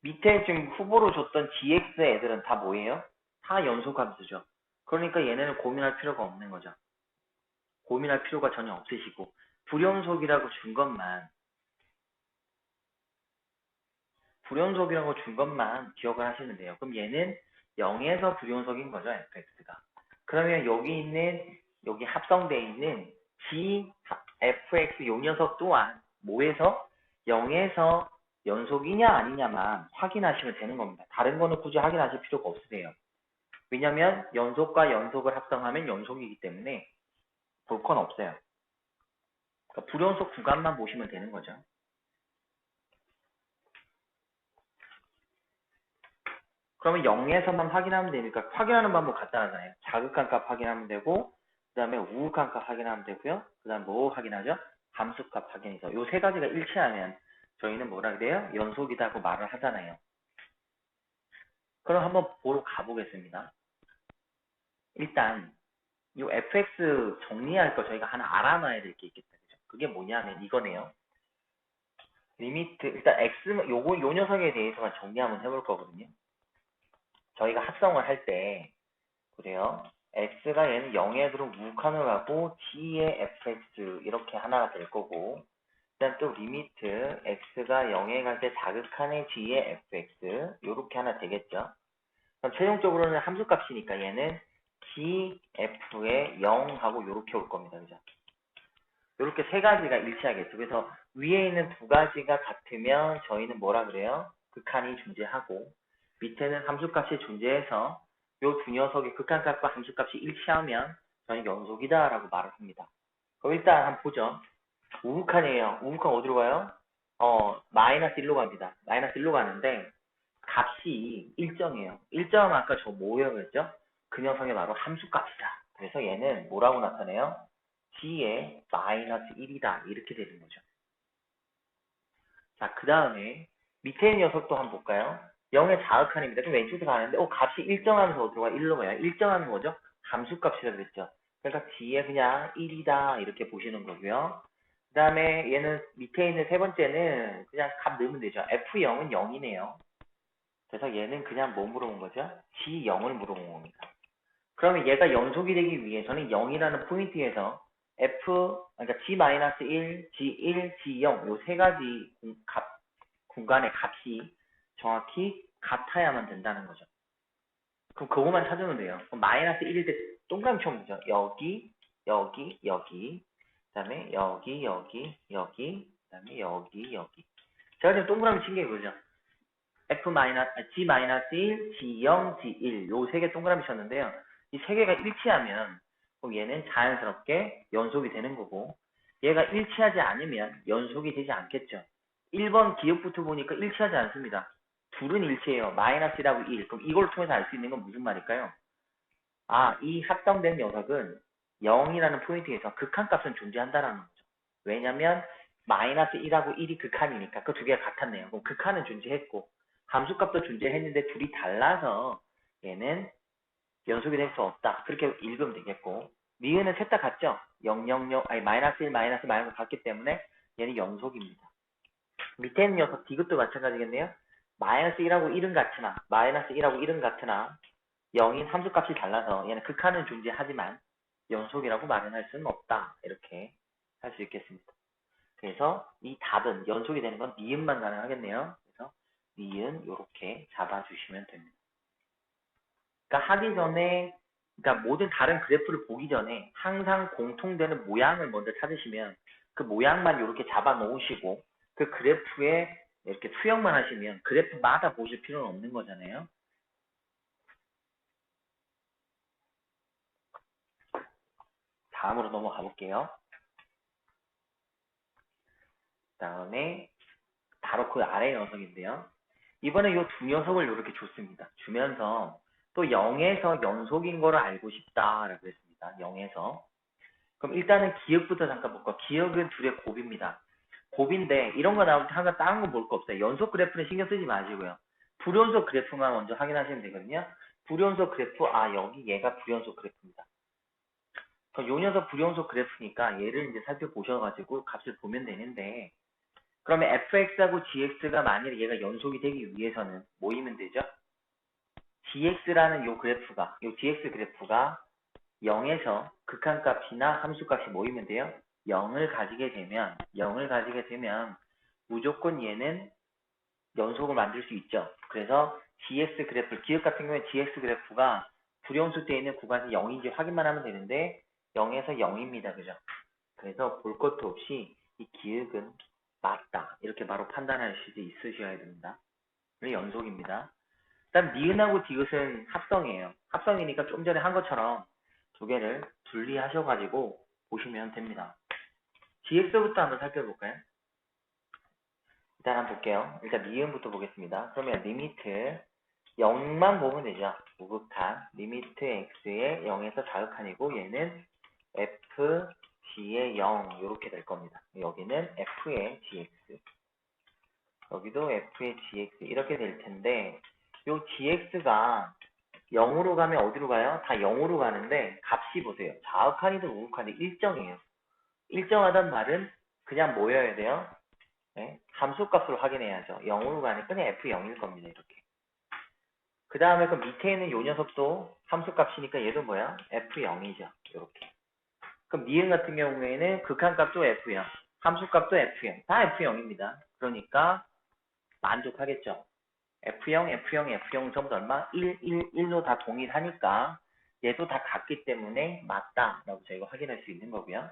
[SPEAKER 1] 밑에 지금 후보로 줬던 gx 애들은 다 뭐예요? 다 연속함수죠. 그러니까 얘네는 고민할 필요가 없는 거죠. 고민할 필요가 전혀 없으시고 불연속이라고 준 것만 기억을 하시면 돼요. 그럼 얘는 0에서 불연속인 거죠, fx가. 그러면 여기 합성되어 있는 g fx 요 녀석 또한 뭐에서 0에서 연속이냐 아니냐만 확인하시면 되는 겁니다. 다른 거는 굳이 확인하실 필요가 없으세요. 왜냐면 연속과 연속을 합성하면 연속이기 때문에 볼 건 없어요. 그러니까 불연속 구간만 보시면 되는 거죠. 그러면 0에서만 확인하면 되니까 확인하는 방법 간단하잖아요. 자극한 값 확인하면 되고 그 다음에 우극한 값 확인하면 되고요. 그 다음 뭐 확인하죠? 함수값 확인해서 요 세 가지가 일치하면 저희는 뭐라 그래요? 연속이라고 말을 하잖아요. 그럼 한번 보러 가보겠습니다. 일단 요 fx 정리할 거 저희가 하나 알아놔야 될 게 있겠다. 그죠? 그게 뭐냐면 이거네요. 리미트 일단 x 요 녀석에 대해서만 정리 한번 해볼 거거든요. 저희가 합성을 할 때 그래요. x가 얘는 0에 들어 우칸을 가고 g의 fx 이렇게 하나가 될 거고 일단 또 리미트 x가 0에 갈 때 자극한의 g의 fx 이렇게 하나 되겠죠. 그럼 최종적으로는 함수값이니까 얘는 g f의 0하고 이렇게 올 겁니다. 그죠? 이렇게 세 가지가 일치하겠죠. 그래서 위에 있는 두 가지가 같으면 저희는 뭐라 그래요? 극한이 존재하고 밑에는 함수값이 존재해서 이 두 녀석의 극한값과 함수값이 일치하면 저희는 연속이다라고 말을 합니다. 그럼 일단 한번 보죠. 우극한이에요. 우극한 어디로 가요? 마이너스 1로 갑니다. 마이너스 1로 가는데 값이 일정해요. 일정하면 아까 저 뭐라고 했죠? 그 녀석이 바로 함수값이다. 그래서 얘는 뭐라고 나타내요? g의 마이너스 1이다. 이렇게 되는 거죠. 자, 그 다음에 밑에 있는 녀석도 한번 볼까요? 0의 자극한입니다. 그럼 왼쪽으로 가는데 값이 일정하면서 어디로 가요? 1로 가요. 일정하면 뭐죠? 함수값이라고 그랬죠. 그러니까 g의 그냥 1이다. 이렇게 보시는 거고요. 그 다음에 얘는 밑에 있는 세 번째는 그냥 값 넣으면 되죠. f0은 0이네요. 그래서 얘는 그냥 뭐 물어본 거죠? g0을 물어본 겁니다. 그러면 얘가 연속이 되기 위해서는 0이라는 포인트에서 그러니까 g-1, g1, g0 요 세 가지 공간의 값이 정확히 같아야만 된다는 거죠. 그럼 그거만 찾으면 돼요. 그럼 마이너스 1일 때 동그라미 쳐면 되죠. 여기, 여기, 여기, 그 다음에 여기, 여기, 여기, 그 그다음에 여기. 제가 지금 동그라미 친 게 이거죠. G-1, G0, G1 요 세 개 동그라미 쳤는데요. 이 세 개가 일치하면 그럼 얘는 자연스럽게 연속이 되는 거고 얘가 일치하지 않으면 연속이 되지 않겠죠. 1번 기억부터 보니까 일치하지 않습니다. 둘은 일치해요. -1하고 1. 그럼 이걸 통해서 알 수 있는 건 무슨 말일까요? 아, 이 합성된 녀석은 0이라는 포인트에서 극한값은 존재한다라는 거죠. 왜냐면 -1하고 1이 극한이니까 그 두 개가 같았네요. 그럼 극한은 존재했고 함수값도 존재했는데 둘이 달라서 얘는 연속이 될 수 없다. 그렇게 읽으면 되겠고 니은은 셋 다 같죠? 0, 0, 0, 아니 -1, -1 같기 때문에 얘는 연속입니다. 밑에 있는 녀석 디귿도 마찬가지겠네요. -1하고 1은 같으나 -1하고 1은 같으나 0인 함수값이 달라서 얘는 극한은 존재하지만 연속이라고 말은 할 수는 없다. 이렇게 할 수 있겠습니다. 그래서 이 답은 연속이 되는 건 니은만 가능하겠네요. 그래서 니은 이렇게 잡아주시면 됩니다. 그러니까 하기 전에 그러니까 모든 다른 그래프를 보기 전에 항상 공통되는 모양을 먼저 찾으시면 그 모양만 이렇게 잡아 놓으시고 그 그래프에 이렇게 투영만 하시면 그래프마다 보실 필요는 없는 거잖아요. 다음으로 넘어가 볼게요. 다음에 바로 그 아래 녀석인데요. 이번에 이 두 녀석을 이렇게 줬습니다. 주면서 또 0에서 연속인 거를 알고 싶다라고 했습니다. 0에서. 그럼 일단은 기억부터 잠깐 볼까요? 기억은 둘의 곱입니다. 곱인데 이런 거 나올 때 항상 다른 거 볼 거 없어요. 연속 그래프는 신경 쓰지 마시고요. 불연속 그래프만 먼저 확인하시면 되거든요. 불연속 그래프, 아 여기 얘가 불연속 그래프입니다. 그럼 요 녀석 불연속 그래프니까 얘를 이제 살펴보셔가지고 값을 보면 되는데 그러면 fx하고 gx가 만약에 얘가 연속이 되기 위해서는 뭐이면 되죠? gx라는 요 그래프가, 요 dx 그래프가 0에서 극한값이나 함수값이 모이면 돼요. 0을 가지게 되면 무조건 얘는 연속을 만들 수 있죠. 그래서 gx 그래프, 기억 같은 경우에 gx 그래프가 불연속 되어 있는 구간이 0인지 확인만 하면 되는데 0에서 0입니다. 그죠? 그래서 볼 것도 없이 이 기억은 맞다. 이렇게 바로 판단할 수 있으셔야 됩니다. 연속입니다. 일단 니은하고 디귿은 합성이에요. 합성이니까 좀 전에 한 것처럼 두 개를 분리하셔가지고 보시면 됩니다. GX부터 한번 살펴볼까요? 일단 한번 볼게요. 일단 니은부터 보겠습니다. 그러면 리미트 0만 보면 되죠. 우극한 리미트 x의 0에서 자극한이고 얘는 f g의 0 이렇게 될 겁니다. 여기는 f의 gx 여기도 f의 gx 이렇게 될 텐데 요 gx가 0으로 가면 어디로 가요? 다 0으로 가는데 값이 보세요. 자극한이든 우극한이든 일정이에요. 일정하단 말은 그냥 뭐여야 돼요? 네? 함수값으로 확인해야죠. 0으로 가니까 그냥 f0일 겁니다. 이렇게. 그 다음에 그 밑에 있는 요 녀석도 함수값이니까 얘도 뭐야? f0이죠. 이렇게. 그럼 니은 같은 경우에는 극한값도 f0, 함수값도 f0, 다 f0입니다. 그러니까 만족하겠죠. F0, F0, F0 전부 다 얼마? 1, 1, 1로 다 동일하니까 얘도 다 같기 때문에 맞다 라고 저희가 확인할 수 있는 거고요.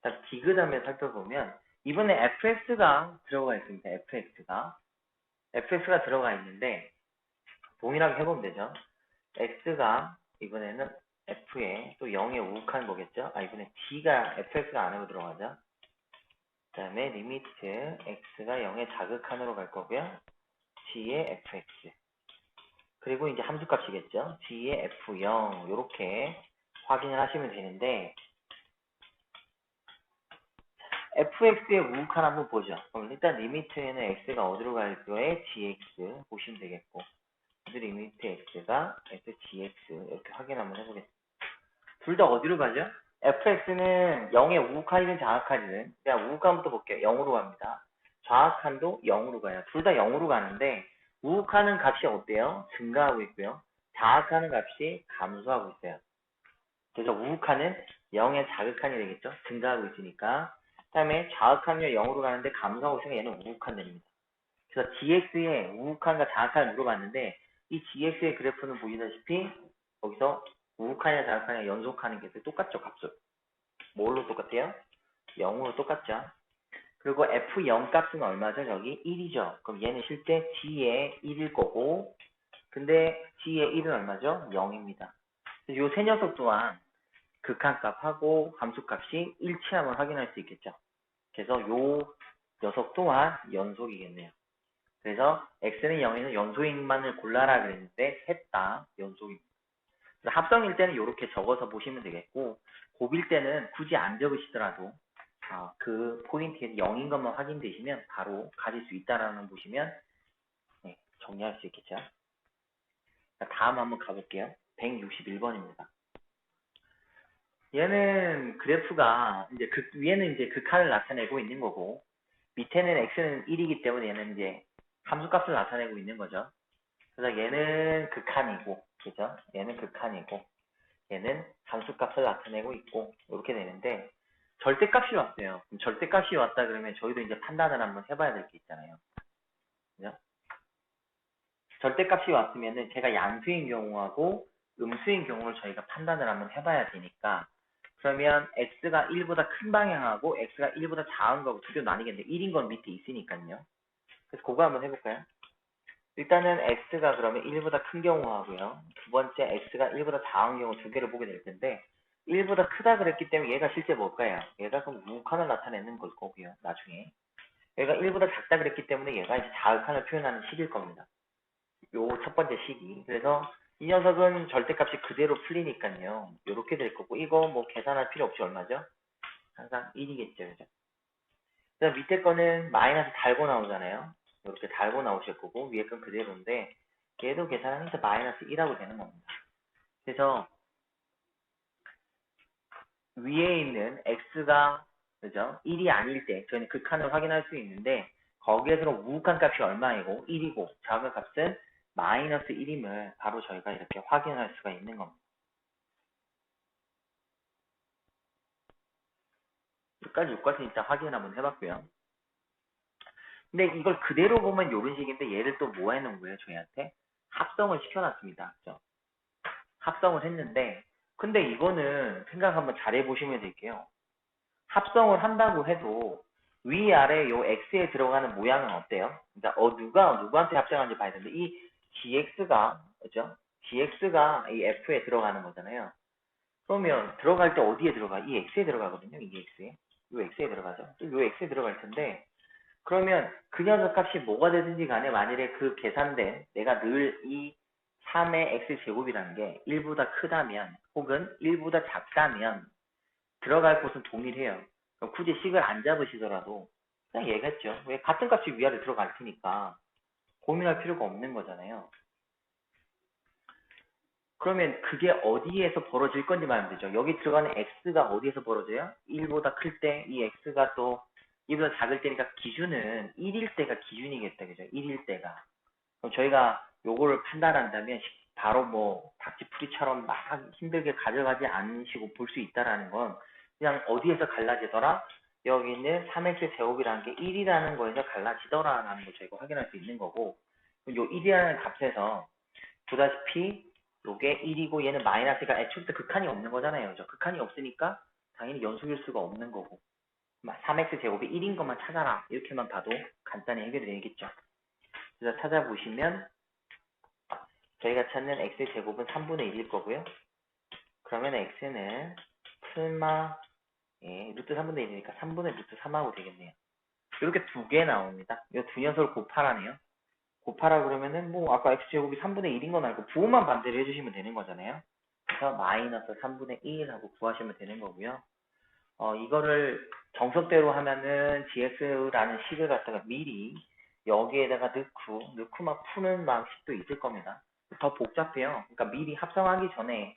[SPEAKER 1] 자, 디귿하면 살펴보면 이번에 fx가 들어가 있습니다. fx가 들어가 있는데 동일하게 해보면 되죠. x가 이번에는 f에 또 0에 우극한 거겠죠. 아 이번에 g가 fx가 안으로 들어가죠. 그 다음에 리미트 x가 0의 자극한으로 갈 거고요. g의 fx 그리고 이제 함수값이겠죠. g의 f0 이렇게 확인을 하시면 되는데 fx의 우극한 한번 보죠. 그럼 일단 리미트에는 x가 어디로 갈 거에 gx 보시면 되겠고 리미트 x가 fgx 이렇게 확인 한번 해보겠습니다. 둘 다 어디로 가죠? fx는 0의 우극한이든 자극한이든 그냥 우극한부터 볼게요. 0으로 갑니다. 좌극한도 0으로 가요. 둘 다 0으로 가는데 우극하는 값이 어때요? 증가하고 있고요. 자극하는 값이 감소하고 있어요. 그래서 우극하는 0의 자극한이 되겠죠? 증가하고 있으니까. 그 다음에 자극한이 0으로 가는데 감소하고 있으면 얘는 우극한 됩니다. 그래서 gx의 우극한과 자극한을 물어봤는데 이 gx의 그래프는 보시다시피 거기서 우극한이나 자극한이나 연속하는 게 똑같죠? 값을. 뭘로 똑같아요? 0으로 똑같죠? 그리고 F0 값은 얼마죠? 여기 1이죠. 그럼 얘는 실제 G의 1일 거고, 근데 G의 1은 얼마죠? 0입니다. 요 세 녀석 또한 극한값하고 함수값이 일치함을 확인할 수 있겠죠. 그래서 요 녀석 또한 연속이겠네요. 그래서 x는 0에서 연속인만을 골라라 그랬는데 셋 다 연속입니다. 그래서 합성일 때는 이렇게 적어서 보시면 되겠고, 곱일 때는 굳이 안 적으시더라도 그 포인트에 0인 것만 확인되시면 바로 가질 수 있다라는 거 보시면 정리할 수 있겠죠. 다음 한번 가볼게요. 161번입니다. 얘는 그래프가 이제 위에는 이제 극한을 나타내고 있는 거고, 밑에는 x는 1이기 때문에 얘는 이제 함수값을 나타내고 있는 거죠. 그래서 얘는 극한이고, 그죠? 얘는 극한이고, 얘는 함수값을 나타내고 있고, 이렇게 되는데, 절대값이 왔어요. 그럼 절대값이 왔다 그러면 저희도 이제 판단을 한번 해봐야 될 게 있잖아요. 그죠? 절대값이 왔으면은 제가 양수인 경우하고 음수인 경우를 저희가 판단을 한번 해봐야 되니까, 그러면 x가 1보다 큰 방향하고 x가 1보다 작은 거하고 두 개로 나뉘겠는데 1인 건 밑에 있으니까요. 그래서 그거 한번 해볼까요? 일단은 x가 그러면 1보다 큰 경우하고요. 두 번째 x가 1보다 작은 경우 두 개를 보게 될 텐데 1보다 크다 그랬기 때문에 얘가 실제 뭘까요? 얘가 그럼 우극한을 나타내는 걸 거고요. 나중에. 얘가 1보다 작다 그랬기 때문에 얘가 이제 자극한을 표현하는 식일 겁니다. 요 첫 번째 식이. 그래서 이 녀석은 절대값이 그대로 풀리니까요. 요렇게 될 거고 이거 뭐 계산할 필요 없이 얼마죠? 항상 1이겠죠. 그죠? 그다음 밑에 거는 마이너스 달고 나오잖아요. 이렇게 달고 나오실 거고 위에 건 그대로인데 얘도 계산하니까 마이너스 1하고 되는 겁니다. 그래서 위에 있는 x가 그죠? 1이 아닐 때 저희는 극한을 확인할 수 있는데 거기에서는 우극한 값이 얼마이고 1이고 작은 값은 마이너스 1임을 바로 저희가 이렇게 확인할 수가 있는 겁니다. 여기까지 요까지 일단 확인 한번 해봤고요. 근데 이걸 그대로 보면 이런 식인데 얘를 또 뭐 해놓은 거예요? 저희한테 합성을 시켜놨습니다. 그죠? 합성을 했는데 근데 이거는 생각 한번 잘 해보시면 될게요. 합성을 한다고 해도 위아래 요 x에 들어가는 모양은 어때요? 그러니까 누가 누구한테 합성하는지 봐야 되는데 이 gx가 그죠? gx가 이 f에 들어가는 거잖아요. 그러면 들어갈 때 어디에 들어가? 이 x에 들어가거든요. 이 x에. 요 x에 들어가죠. 요 x에 들어갈 텐데 그러면 그 녀석 값이 뭐가 되든지 간에 만일에 그 계산된 내가 늘 이 3의 x제곱이라는 게 1보다 크다면 혹은 1보다 작다면 들어갈 곳은 동일해요. 그럼 굳이 식을 안 잡으시더라도 그냥 얘기했죠. 왜 같은 값이 위아래 들어갈 테니까 고민할 필요가 없는 거잖아요. 그러면 그게 어디에서 벌어질 건지 말하면 되죠. 여기 들어가는 x가 어디에서 벌어져요? 1보다 클 때 이 x가 또 1보다 작을 때니까 기준은 1일 때가 기준이겠다. 그죠? 1일 때가. 그럼 저희가 요거를 판단한다면 바로 뭐 닥치풀이처럼 막 힘들게 가져가지 않으시고 볼 수 있다라는 건 그냥 어디에서 갈라지더라? 여기 있는 3x 제곱이라는 게 1이라는 거에서 갈라지더라라는 걸 저희가 확인할 수 있는 거고 요 1이라는 값에서 보다시피 요게 1이고 얘는 마이너스가 애초부터 극한이 없는 거잖아요. 그죠? 극한이 없으니까 당연히 연속일 수가 없는 거고 3x 제곱이 1인 것만 찾아라 이렇게만 봐도 간단히 해결이 되겠죠. 그래서 찾아보시면 저희가 찾는 x의 제곱은 3분의 1일 거고요. 그러면 x는 풀마 루트 3분의 1이니까 3분의 루트 3하고 되겠네요. 이렇게 두 개 나옵니다. 이 두 녀석을 곱하라네요. 곱하라 그러면은 뭐 아까 x제곱이 3분의 1인 건 알고 부호만 반대로 해주시면 되는 거잖아요. 그래서 마이너스 3분의 1 하고 구하시면 되는 거고요. 이거를 정석대로 하면은 gx라는 식을 갖다가 미리 여기에다가 넣고 막 푸는 방식도 있을 겁니다. 더 복잡해요. 그러니까 미리 합성하기 전에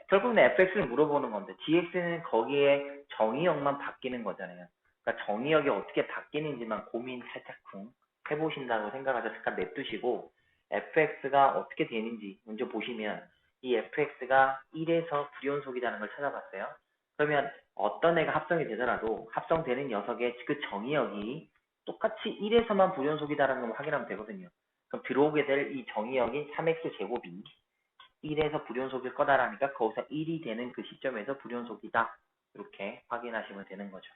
[SPEAKER 1] 결국은 fx를 물어보는 건데 gx는 거기에 정의역만 바뀌는 거잖아요. 그러니까 정의역이 어떻게 바뀌는지만 고민 살짝쿵 해보신다고 생각하셔서 잠깐 냅두시고 fx가 어떻게 되는지 먼저 보시면 이 fx가 1에서 불연속이라는 걸 찾아봤어요. 그러면 어떤 애가 합성이 되더라도 합성되는 녀석의 그 정의역이 똑같이 1에서만 불연속이다라는 걸 확인하면 되거든요. 그럼 들어오게 될 이 정의역이 3x 제곱이 1에서 불연속일 거다라니까 거기서 1이 되는 그 시점에서 불연속이다. 이렇게 확인하시면 되는 거죠.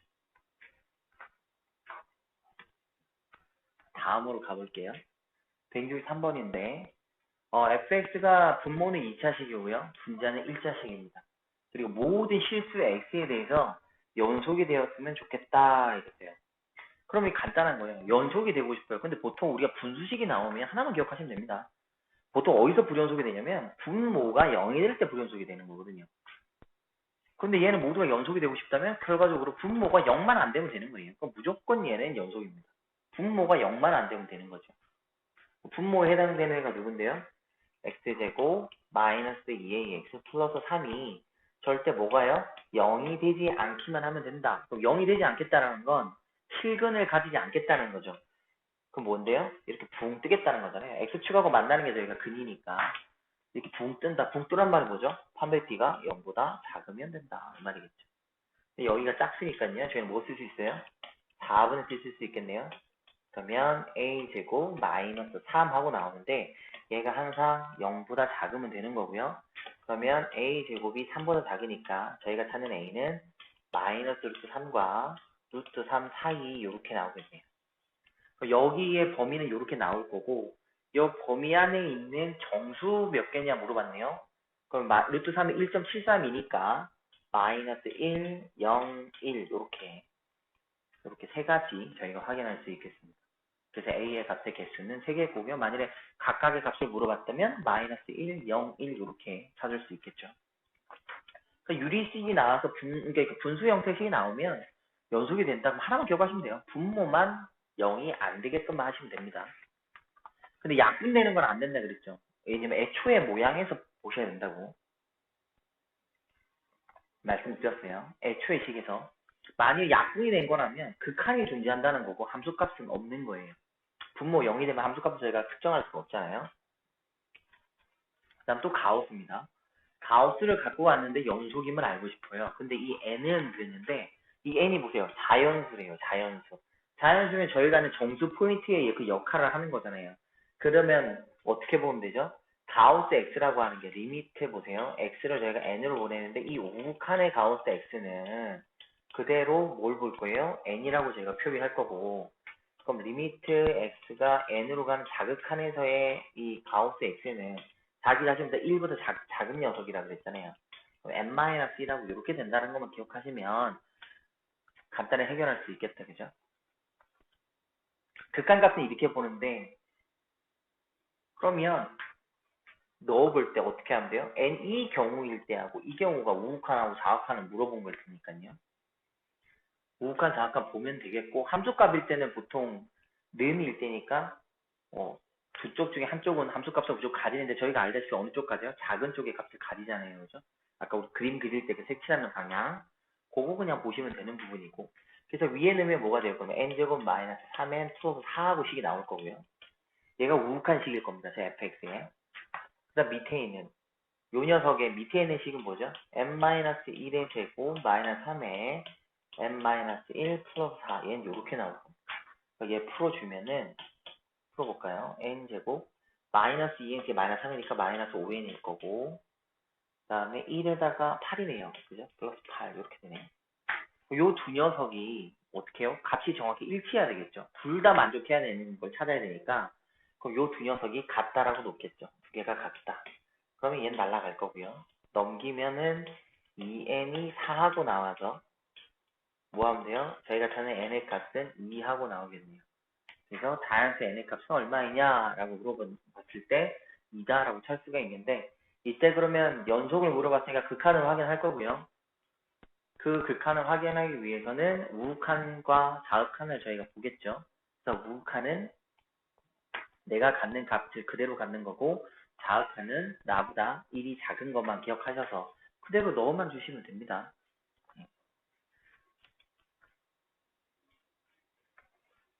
[SPEAKER 1] 다음으로 가볼게요. 163번인데, fx가 분모는 2차식이고요. 분자는 1차식입니다. 그리고 모든 실수의 x에 대해서 연속이 되었으면 좋겠다 이랬어요. 그럼 이 간단한 거예요. 연속이 되고 싶어요. 근데 보통 우리가 분수식이 나오면 하나만 기억하시면 됩니다. 보통 어디서 불연속이 되냐면 분모가 0이 될 때 불연속이 되는 거거든요. 근데 얘는 모두가 연속이 되고 싶다면 결과적으로 분모가 0만 안 되면 되는 거예요. 그럼 무조건 얘는 연속입니다. 분모가 0만 안 되면 되는 거죠. 분모에 해당되는 애가 누군데요? x제곱 마이너스 2ax 플러스 3이 절대 뭐가요? 0이 되지 않기만 하면 된다. 그럼 0이 되지 않겠다는 건 실근을 가지지 않겠다는 거죠. 그럼 뭔데요? 이렇게 붕 뜨겠다는 거잖아요. x축하고 만나는 게 저희가 근이니까 이렇게 붕 뜬다. 붕 뜨란 말은 뭐죠? 판별 t가 0보다 작으면 된다. 이 말이겠죠. 근데 여기가 작으니까요. 저희는 뭐 쓸 수 있어요? 4분의 1 쓸 수 있겠네요. 그러면 a제곱 마이너스 3 하고 나오는데 얘가 항상 0보다 작으면 되는 거고요. 그러면 a제곱이 3보다 작으니까 저희가 찾는 a는 마이너스 루트 3과 루트 3 사이 이렇게 나오겠네요. 여기에 범위는 이렇게 나올 거고 이 범위 안에 있는 정수 몇 개냐 물어봤네요. 그럼 루트 3이 1.73이니까 마이너스 1, 0, 1 이렇게 세 가지 저희가 확인할 수 있겠습니다. 그래서 A의 값의 개수는 3개일 거고요. 만일에 각각의 값을 물어봤다면 마이너스 1, 0, 1 이렇게 찾을 수 있겠죠. 그러니까 유리식이 나와서 그러니까 분수 형태식이 나오면 연속이 된다면 하나만 기억하시면 돼요. 분모만 0이 안 되게끔만 하시면 됩니다. 근데 약분 되는 건 안 된다 그랬죠. 왜냐면 애초에 모양에서 보셔야 된다고 말씀드렸어요. 애초의 식에서. 만일 약분이 된 거라면 극한이 존재한다는 거고 함수값은 없는 거예요. 분모 0이 되면 함수값을 저희가 특정할 수가 없잖아요. 그 다음 또 가우스입니다. 가우스를 갖고 왔는데 연속임을 알고 싶어요. 근데 이 n은 그랬는데 이 n이 보세요. 자연수래요. 자연수. 자연수면 저희가 하는 정수 포인트의 그 역할을 하는 거잖아요. 그러면 어떻게 보면 되죠? 가우스 x라고 하는 게 리미트 보세요. x를 저희가 n으로 보내는데 이 우칸의 가우스 x는 그대로 뭘 볼 거예요? n이라고 저희가 표기할 거고 그럼 리미트 x가 n으로 가는 자극한에서의 이 가우스 x는 자기 자신보다 1보다 작은 녀석이라 그랬잖아요. n-1이라고 이렇게 된다는 것만 기억하시면 간단히 해결할 수 있겠다. 그죠? 극한값은 이렇게 보는데 그러면 넣어볼 때 어떻게 하면 돼요? n이 경우일 때하고 이 경우가 우극한하고 좌극한을 물어본 걸 테니까요. 우극한 좌극한 보면 되겠고 함수값일 때는 보통 는일 때니까 두 쪽 중에 한쪽은 함수값을 무조건 가리는데 저희가 알다시피 어느 쪽 가져요? 작은 쪽의 값을 가리잖아요. 그죠? 아까 우리 그림 그릴 때 그 색칠하는 방향 그거 그냥 보시면 되는 부분이고 그래서 위에 넣으면 뭐가 될 거면 n제곱 마이너스 3n 플러스 4하고 식이 나올 거고요. 얘가 우극한 식일 겁니다. 제 fx에. 그 다음 밑에 있는 요 녀석의 밑에 있는 식은 뭐죠? n-1의 제곱 마이너스 3에 n-1 플러스 4 얘는 요렇게 나올 겁니다. 얘 풀어주면은 풀어볼까요? n제곱 마이너스 2n 마이너스 3이니까 마이너스 5n일 거고 그 다음에 1에다가 8이네요. 그죠? 플러스 8 이렇게 되네. 요 두 녀석이 어떻게 해요? 값이 정확히 일치해야 되겠죠. 둘 다 만족해야 되는 걸 찾아야 되니까 그럼 요 두 녀석이 같다라고 놓겠죠. 두 개가 같다. 그러면 얘는 날라갈 거고요. 넘기면은 2n이 4하고 나와서 뭐 하면 돼요? 저희가 찾는 n의 값은 2하고 나오겠네요. 그래서 다양수 n의 값은 얼마이냐 라고 물어봤을 때 2다 라고 찰 수가 있는데 이때 그러면 연속을 물어봤으니까 극한을 확인할 거고요. 그 극한을 확인하기 위해서는 우극한과 좌극한을 저희가 보겠죠. 그래서 우극한은 내가 갖는 값을 그대로 갖는 거고 좌극한은 나보다 1이 작은 것만 기억하셔서 그대로 넣어만 주시면 됩니다.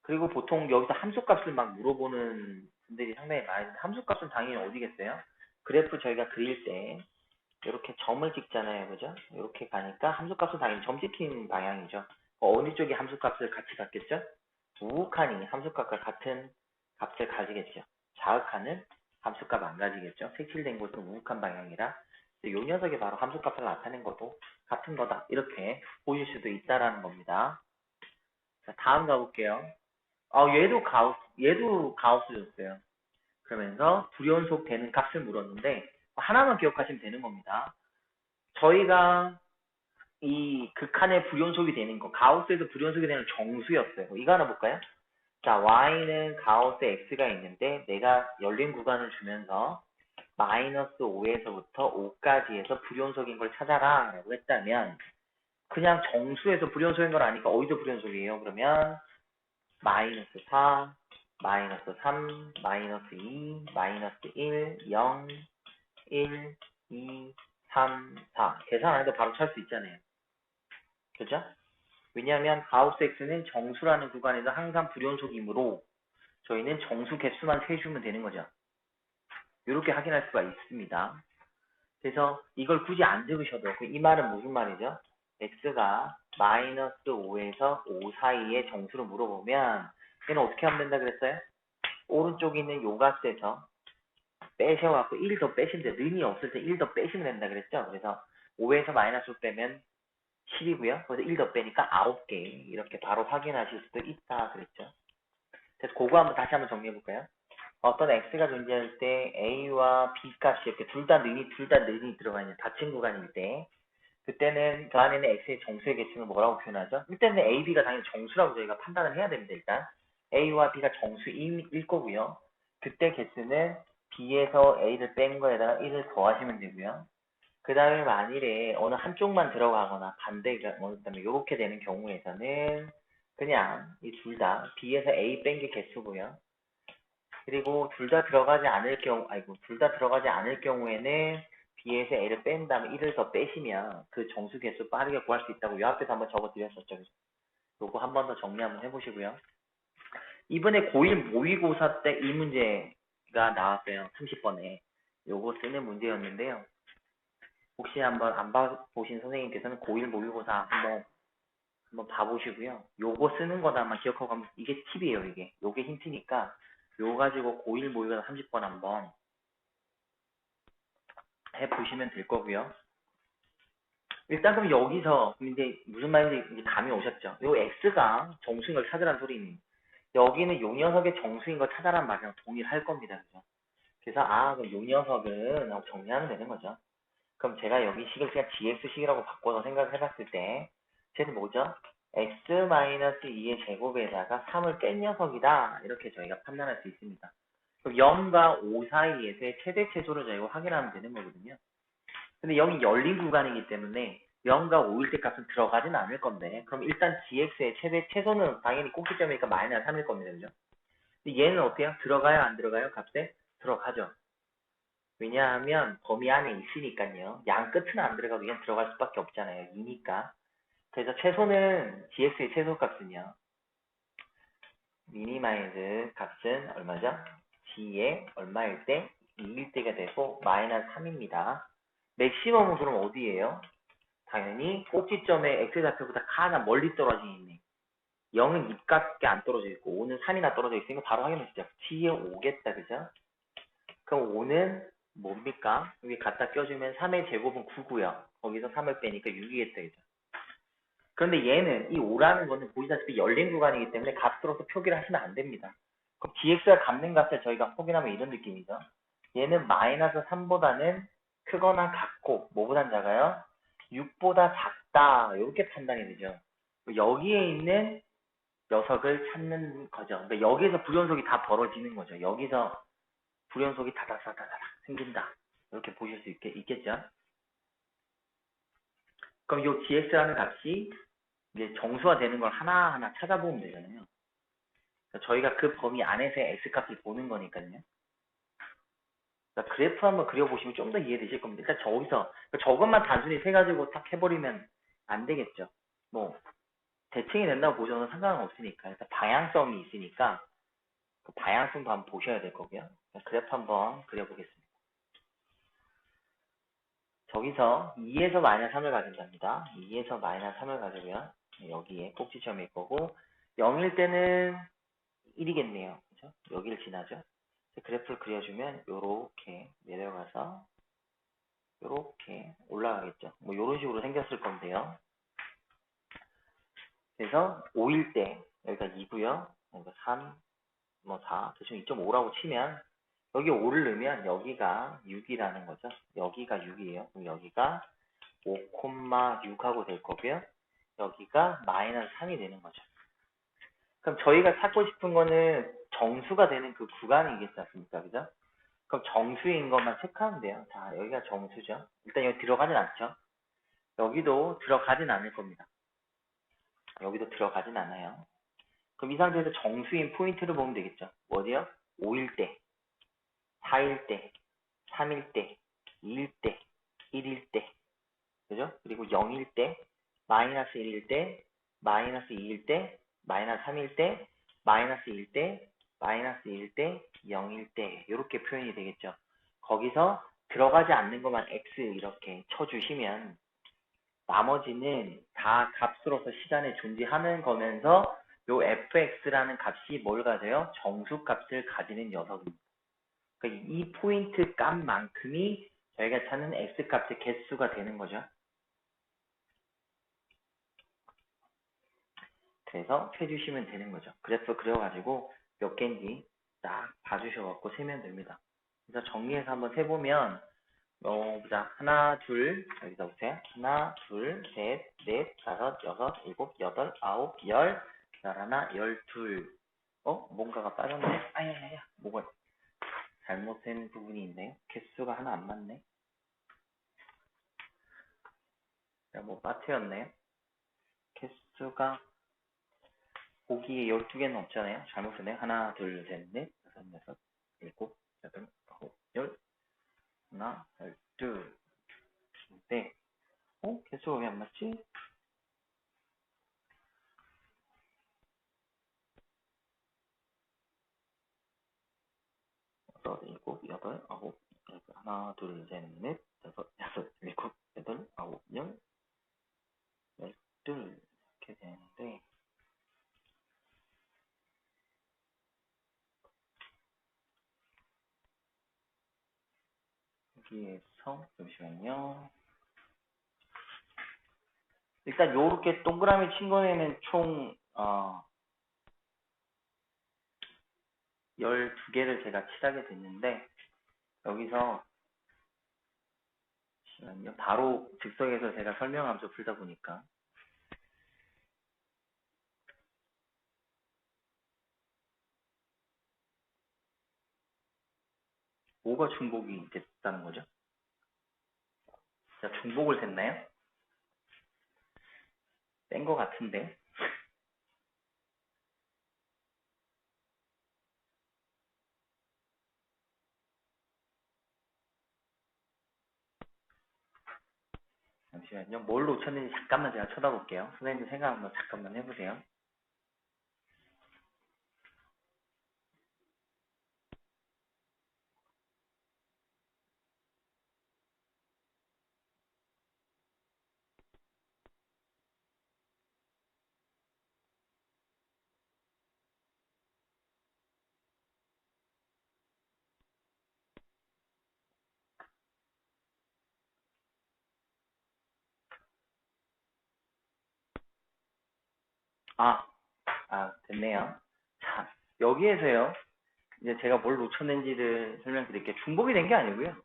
[SPEAKER 1] 그리고 보통 여기서 함수값을 막 물어보는 분들이 상당히 많은데 함수값은 당연히 어디겠어요? 그래프 저희가 그릴 때 이렇게 점을 찍잖아요. 그죠? 이렇게 가니까 함수값은 당연히 점 찍힌 방향이죠. 어느 쪽이 함수값을 같이 갖겠죠? 우극한이 함수값과 같은 값을 가지겠죠. 좌극한은 함수값 안 가지겠죠. 색칠된 곳은 우극한 방향이라 이 녀석이 바로 함수값을 나타낸 것도 같은 거다. 이렇게 보실 수도 있다라는 겁니다. 자, 다음 가볼게요. 얘도 가우스 줬어요. 그러면서 불연속 되는 값을 물었는데 하나만 기억하시면 되는 겁니다. 저희가 이 극한의 불연속이 되는 거, 가우스에서 불연속이 되는 정수였어요. 이거 하나 볼까요? 자, y는 가우스 x가 있는데 내가 열린 구간을 주면서 마이너스 5에서부터 5까지 해서 불연속인 걸 찾아라 라고 했다면 그냥 정수에서 불연속인 걸 아니까 어디서 불연속이에요? 그러면 마이너스 4, 마이너스 3, 마이너스 2, 마이너스 1, 0, 1, 2, 3, 4 계산 안 해도 바로 찾을 수 있잖아요. 그죠? 왜냐하면 가우스 x는 정수라는 구간에서 항상 불연속이므로 저희는 정수 개수만 세주면 되는 거죠. 이렇게 확인할 수가 있습니다. 그래서 이걸 굳이 안 적으셔도 이 말은 무슨 말이죠? x가 마이너스 5에서 5 사이의 정수를 물어보면 얘는 어떻게 하면 된다 그랬어요? 오른쪽에 있는 요 값에서 빼셔갖고 1 더 빼시면 돼요. 는이 없을 때 1 더 빼시면 된다 그랬죠? 그래서 5에서 마이너스 5 빼면 10이고요. 그래서 1 더 빼니까 9개 이렇게 바로 확인하실 수도 있다 그랬죠. 그래서 그거 다시 한번 정리해볼까요? 어떤 x가 존재할 때 a와 b 값이 이렇게 둘 다 는이 들어가 있는 닫힌 구간일 때 그때는 그 안에는 x의 정수의 개수는 뭐라고 표현하죠? 이때는 a, b가 당연히 정수라고 저희가 판단을 해야 됩니다. 일단 a와 b가 정수일 거고요. 그때 개수는 b에서 a를 뺀 거에다가 1을 더하시면 되고요. 그 다음에 만일에 어느 한쪽만 들어가거나 반대가 그다음에 이렇게 되는 경우에서는 그냥 이 둘 다 b에서 a 뺀 게 개수고요. 그리고 둘 다 들어가지 않을 경우에는 b에서 a를 뺀 다음에 1을 더 빼시면 그 정수 개수 빠르게 구할 수 있다고 이 앞에서 한번 적어 드렸었죠. 요거 한 번 더 정리 한번 해보시고요. 이번에 고1 모의고사 때 이 문제가 나왔어요. 30번에. 요거 쓰는 문제였는데요. 혹시 한번 안 봐보신 선생님께서는 고1 모의고사 한번 봐보시고요. 요거 쓰는 거다만 기억하고 가면 이게 팁이에요. 요게 힌트니까 요거 가지고 고1 모의고사 30번 한번 해보시면 될 거고요. 일단 그럼 여기서 이제 무슨 말인지 이제 감이 오셨죠? 요 x가 정수인 걸 찾으라는 소리니 여기는 요 녀석의 정수인 걸 찾아라는 말이랑 동일할 겁니다. 그죠? 그래서 그럼 요 녀석은 하고 정리하면 되는 거죠. 그럼 제가 여기 식을 그냥 gx식이라고 바꿔서 생각을 해봤을 때 쟤는 뭐죠? x-2의 제곱에다가 3을 뺀 녀석이다. 이렇게 저희가 판단할 수 있습니다. 그럼 0과 5 사이에서의 최대 최소를 저희가 확인하면 되는 거거든요. 근데 여기 열린 구간이기 때문에 0과 5일 때 값은 들어가진 않을 건데 그럼 일단 gx의 최대 최소는 당연히 꼭지점이니까 마이너스 3일 겁니다. 그죠? 근데 얘는 어때요? 들어가요? 안 들어가요? 값에? 들어가죠. 왜냐하면 범위 안에 있으니까요. 양 끝은 안 들어가도 얘는 들어갈 수밖에 없잖아요. 2니까. 그래서 최소는 gx의 최소값은요. 미니마이즈 값은 얼마죠? g의 얼마일 때? 2일 때가 되고 마이너스 3입니다. 맥시멈은 그럼 어디예요? 당연히 꼭지점에 x좌표보다 하나 멀리 떨어져 있네. 0은 입밖에 안 떨어져 있고 5는 3이나 떨어져 있으니까 바로 확인하시죠. g에 5겠다. 그죠? 그럼 5는 뭡니까? 여기 갖다 껴주면 3의 제곱은 9고요. 거기서 3을 빼니까 6이겠다. 그죠? 그런데 얘는 이 5라는 거는 보시다시피 열린 구간이기 때문에 값으로서 표기를 하시면 안 됩니다. 그럼 dx가 갚는 값을 저희가 확인하면 이런 느낌이죠. 얘는 마이너스 3보다는 크거나 같고 뭐보단 작아요? 6보다 작다. 이렇게 판단이 되죠. 여기에 있는 녀석을 찾는 거죠. 그러니까 여기에서 불연속이 다 벌어지는 거죠. 여기서 불연속이 다다다다닥 생긴다. 이렇게 보실 수 있겠죠. 그럼 이 dx라는 값이 이제 정수화 되는 걸 하나하나 찾아보면 되잖아요. 그러니까 저희가 그 범위 안에서의 x값을 보는 거니까요. 그러니까 그래프 한번 그려보시면 좀 더 이해되실 겁니다. 일단 저기서 그러니까 저것만 단순히 세 가지고 딱 해버리면 안 되겠죠. 뭐 대칭이 된다고 보셔도 상관은 없으니까 일단 방향성이 있으니까 그 방향성도 한번 보셔야 될 거고요. 그래프 한번 그려보겠습니다. 저기서 2에서 마이너스 3을 가진답니다. 2에서 마이너스 3을 가지고요. 여기에 꼭지점일 거고 0일 때는 1이겠네요. 그죠? 여기를 지나죠. 그래프를 그려주면 요렇게 내려가서 요렇게 올라가겠죠. 뭐 요런 식으로 생겼을 건데요. 그래서 5일 때 여기가 2고요. 그러니까 3, 뭐 4, 대충 2.5라고 치면 여기 5를 넣으면 여기가 6이라는 거죠. 여기가 6이에요. 그럼 여기가 5,6하고 될 거고요. 여기가 마이너스 3이 되는 거죠. 그럼 저희가 찾고 싶은 거는 정수가 되는 그 구간이겠지 않습니까? 그죠? 그럼 정수인 것만 체크하면 돼요. 자, 여기가 정수죠. 일단 여기 들어가진 않죠. 여기도 들어가진 않을 겁니다. 여기도 들어가진 않아요. 그럼 이 상태에서 정수인 포인트를 보면 되겠죠. 어디요? 5일 때, 4일 때, 3일 때, 2일 때, 1일 때, 그죠? 그리고 0일 때, 마이너스 1일 때, 마이너스 2일 때, 마이너스 3일 때, 마이너스 1일 때, 마이너스 1일 때, 0일 때 이렇게 표현이 되겠죠. 거기서 들어가지 않는 것만 x 이렇게 쳐주시면 나머지는 다 값으로서 시간에 존재하는 거면서 요 fx라는 값이 뭘 가져요? 정수값을 가지는 녀석입니다. 그러니까 이 포인트 값만큼이 저희가 찾는 x값의 개수가 되는 거죠. 그래서 세주시면 되는 거죠. 그래프 그려가지고 몇 개인지 딱 봐주셔갖고 세면 됩니다. 그래서 정리해서 한번 세보면 보자. 하나, 둘, 여기서 보세요. 하나, 둘, 셋, 넷, 다섯, 여섯, 일곱, 여덟, 아홉, 열, 열하나, 열둘. 뭔가가 빠졌네. 아야야야, 뭐가 잘못된 부분이 있네요. 개수가 하나 안 맞네. 뭐 빠트였네요. 개수가 보기에 12개는 없잖아요. 잘못 쓰네. 하나, 둘, 셋, 넷, 다섯, 여섯, 일곱, 여덟, 아홉, 열, 하나, 열둘. 네. 개수가 왜 안 맞지? 여섯, 일곱, 여덟, 아홉, 열, 하나, 둘, 셋, 넷, 다섯, 여섯, 일곱, 여덟, 아홉, 열, 열둘 이렇게 되는데 여기에서 잠시만요. 일단 요렇게 동그라미 친 거에는 총 12개를 제가 칠하게 됐는데 여기서 잠시만요. 바로 즉석에서 제가 설명하면서 풀다 보니까 뭐가 중복이 됐다는 거죠? 자, 중복을 셌나요? 뺀 거 같은데 잠시만요. 뭘 놓쳤는지 잠깐만 제가 쳐다볼게요. 선생님도 생각 한번 잠깐만 해보세요. 됐네요. 자, 여기에서요. 이제 제가 뭘 놓쳤는지를 설명드릴게요. 중복이 된 게 아니고요.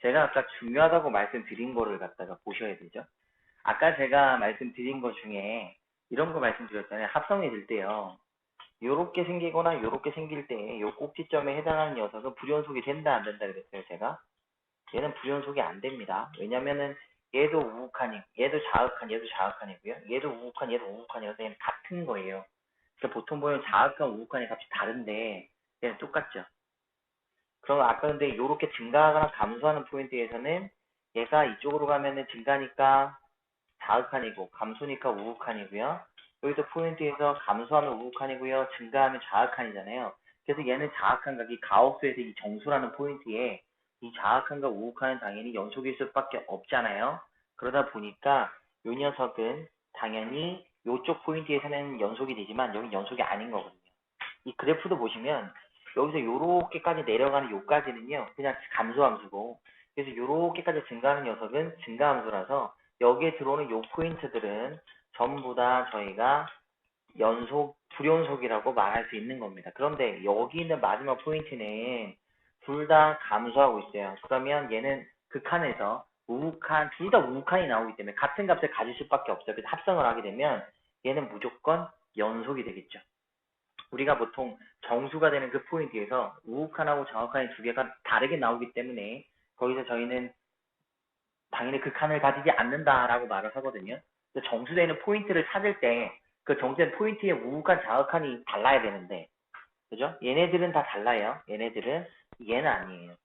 [SPEAKER 1] 제가 아까 중요하다고 말씀드린 거를 갖다가 보셔야 되죠. 아까 제가 말씀드린 것 중에 이런 거 말씀드렸잖아요. 합성이 될 때요. 요렇게 생기거나 요렇게 생길 때 요 꼭지점에 해당하는 녀석은 불연속이 된다 안 된다 그랬어요. 제가. 얘는 불연속이 안 됩니다. 왜냐면은 얘도 우욱하니, 얘도 자극한, 얘도 자극한이고요. 얘도 우욱한, 얘도 우욱한이라서 얘는 같은 거예요. 그래서 보통 보면 자극한, 우욱한의 값이 다른데 얘는 똑같죠. 그럼 아까 근데 요렇게 증가하거나 감소하는 포인트에서는 얘가 이쪽으로 가면은 증가니까 자극한이고 감소니까 우극한이고요. 여기서 포인트에서 감소하면 우극한이고요. 증가하면 자극한이잖아요. 그래서 얘는 자극한각이 가우스에서 이 정수라는 포인트에 이 자극한과 우극한은 당연히 연속일 수밖에 없잖아요. 그러다 보니까 요 녀석은 당연히 요쪽 포인트에서는 연속이 되지만 여기 연속이 아닌 거거든요. 이 그래프도 보시면 여기서 요렇게까지 내려가는 요까지는요 그냥 감소함수고 그래서 요렇게까지 증가하는 녀석은 증가함수라서 여기에 들어오는 요 포인트들은 전부 다 저희가 불연속이라고 말할 수 있는 겁니다. 그런데 여기 있는 마지막 포인트는 둘 다 감소하고 있어요. 그러면 얘는 극한에서 우극한, 둘 다 우극한이 나오기 때문에 같은 값을 가질 수밖에 없어요. 그래서 합성을 하게 되면 얘는 무조건 연속이 되겠죠. 우리가 보통 정수가 되는 그 포인트에서 우극한하고 정극한이 두 개가 다르게 나오기 때문에 거기서 저희는 당연히 극한을 가지지 않는다라고 말을 하거든요. 정수되는 포인트를 찾을 때 그 정수된 포인트의 우극한, 자극한이 달라야 되는데, 그죠? 얘네들은 다 달라요. 얘는 아니에요.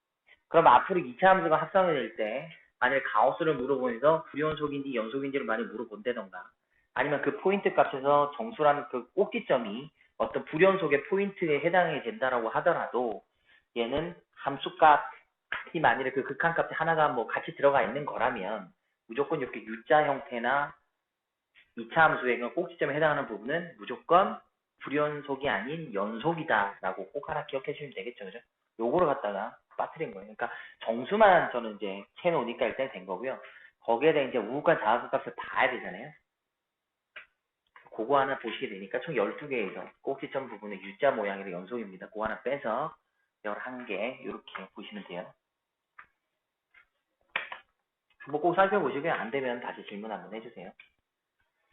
[SPEAKER 1] 그럼 앞으로 2차 함수가 합성이 될 때, 만약에 가우스를 물어보면서 불연속인지 연속인지를 많이 물어본다던가, 아니면 그 포인트 값에서 정수라는 그 꼭지점이 어떤 불연속의 포인트에 해당이 된다라고 하더라도, 얘는 함수값이 만일에 그 극한값에 하나가 뭐 같이 들어가 있는 거라면, 무조건 이렇게 U자 형태나 2차 함수의 꼭지점에 해당하는 부분은 무조건 불연속이 아닌 연속이다라고 꼭 하나 기억해 주시면 되겠죠, 그죠? 요거를 갖다가 빠뜨린 거예요. 그러니까 정수만 저는 이제 채놓으니까 일단 된 거고요. 거기에 대해 이제 우극한 자극값을 봐야 되잖아요. 그거 하나 보시게 되니까 총 12개에서 꼭지점 부분의 U자 모양의 연속입니다. 그거 하나 빼서 11개 이렇게 보시면 돼요. 한번 꼭 살펴보시고요. 안 되면 다시 질문 한번 해주세요.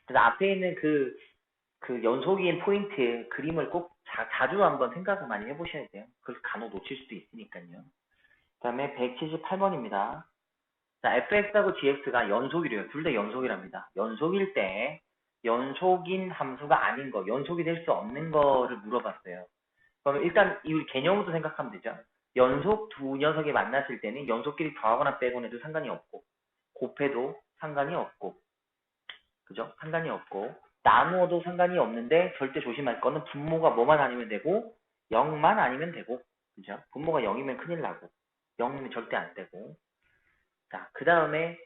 [SPEAKER 1] 그래서 앞에 있는 그 연속인 포인트 그림을 꼭 자주 한번 생각을 많이 해보셔야 돼요. 그래서 간혹 놓칠 수도 있으니까요. 그 다음에 178번입니다. 자, fx하고 gx가 연속이래요. 둘 다 연속이랍니다. 연속일 때 연속인 함수가 아닌 거, 연속이 될 수 없는 거를 물어봤어요. 그러면 일단 이 개념부터 생각하면 되죠. 연속 두 녀석이 만났을 때는 연속끼리 더하거나 빼거나 해도 상관이 없고, 곱해도 상관이 없고, 그죠? 상관이 없고, 나누어도 상관이 없는데 절대 조심할 거는 분모가 뭐만 아니면 되고 0만 아니면 되고, 그죠? 분모가 0이면 큰일 나고 0이면 절대 안 되고. 자, 그 다음에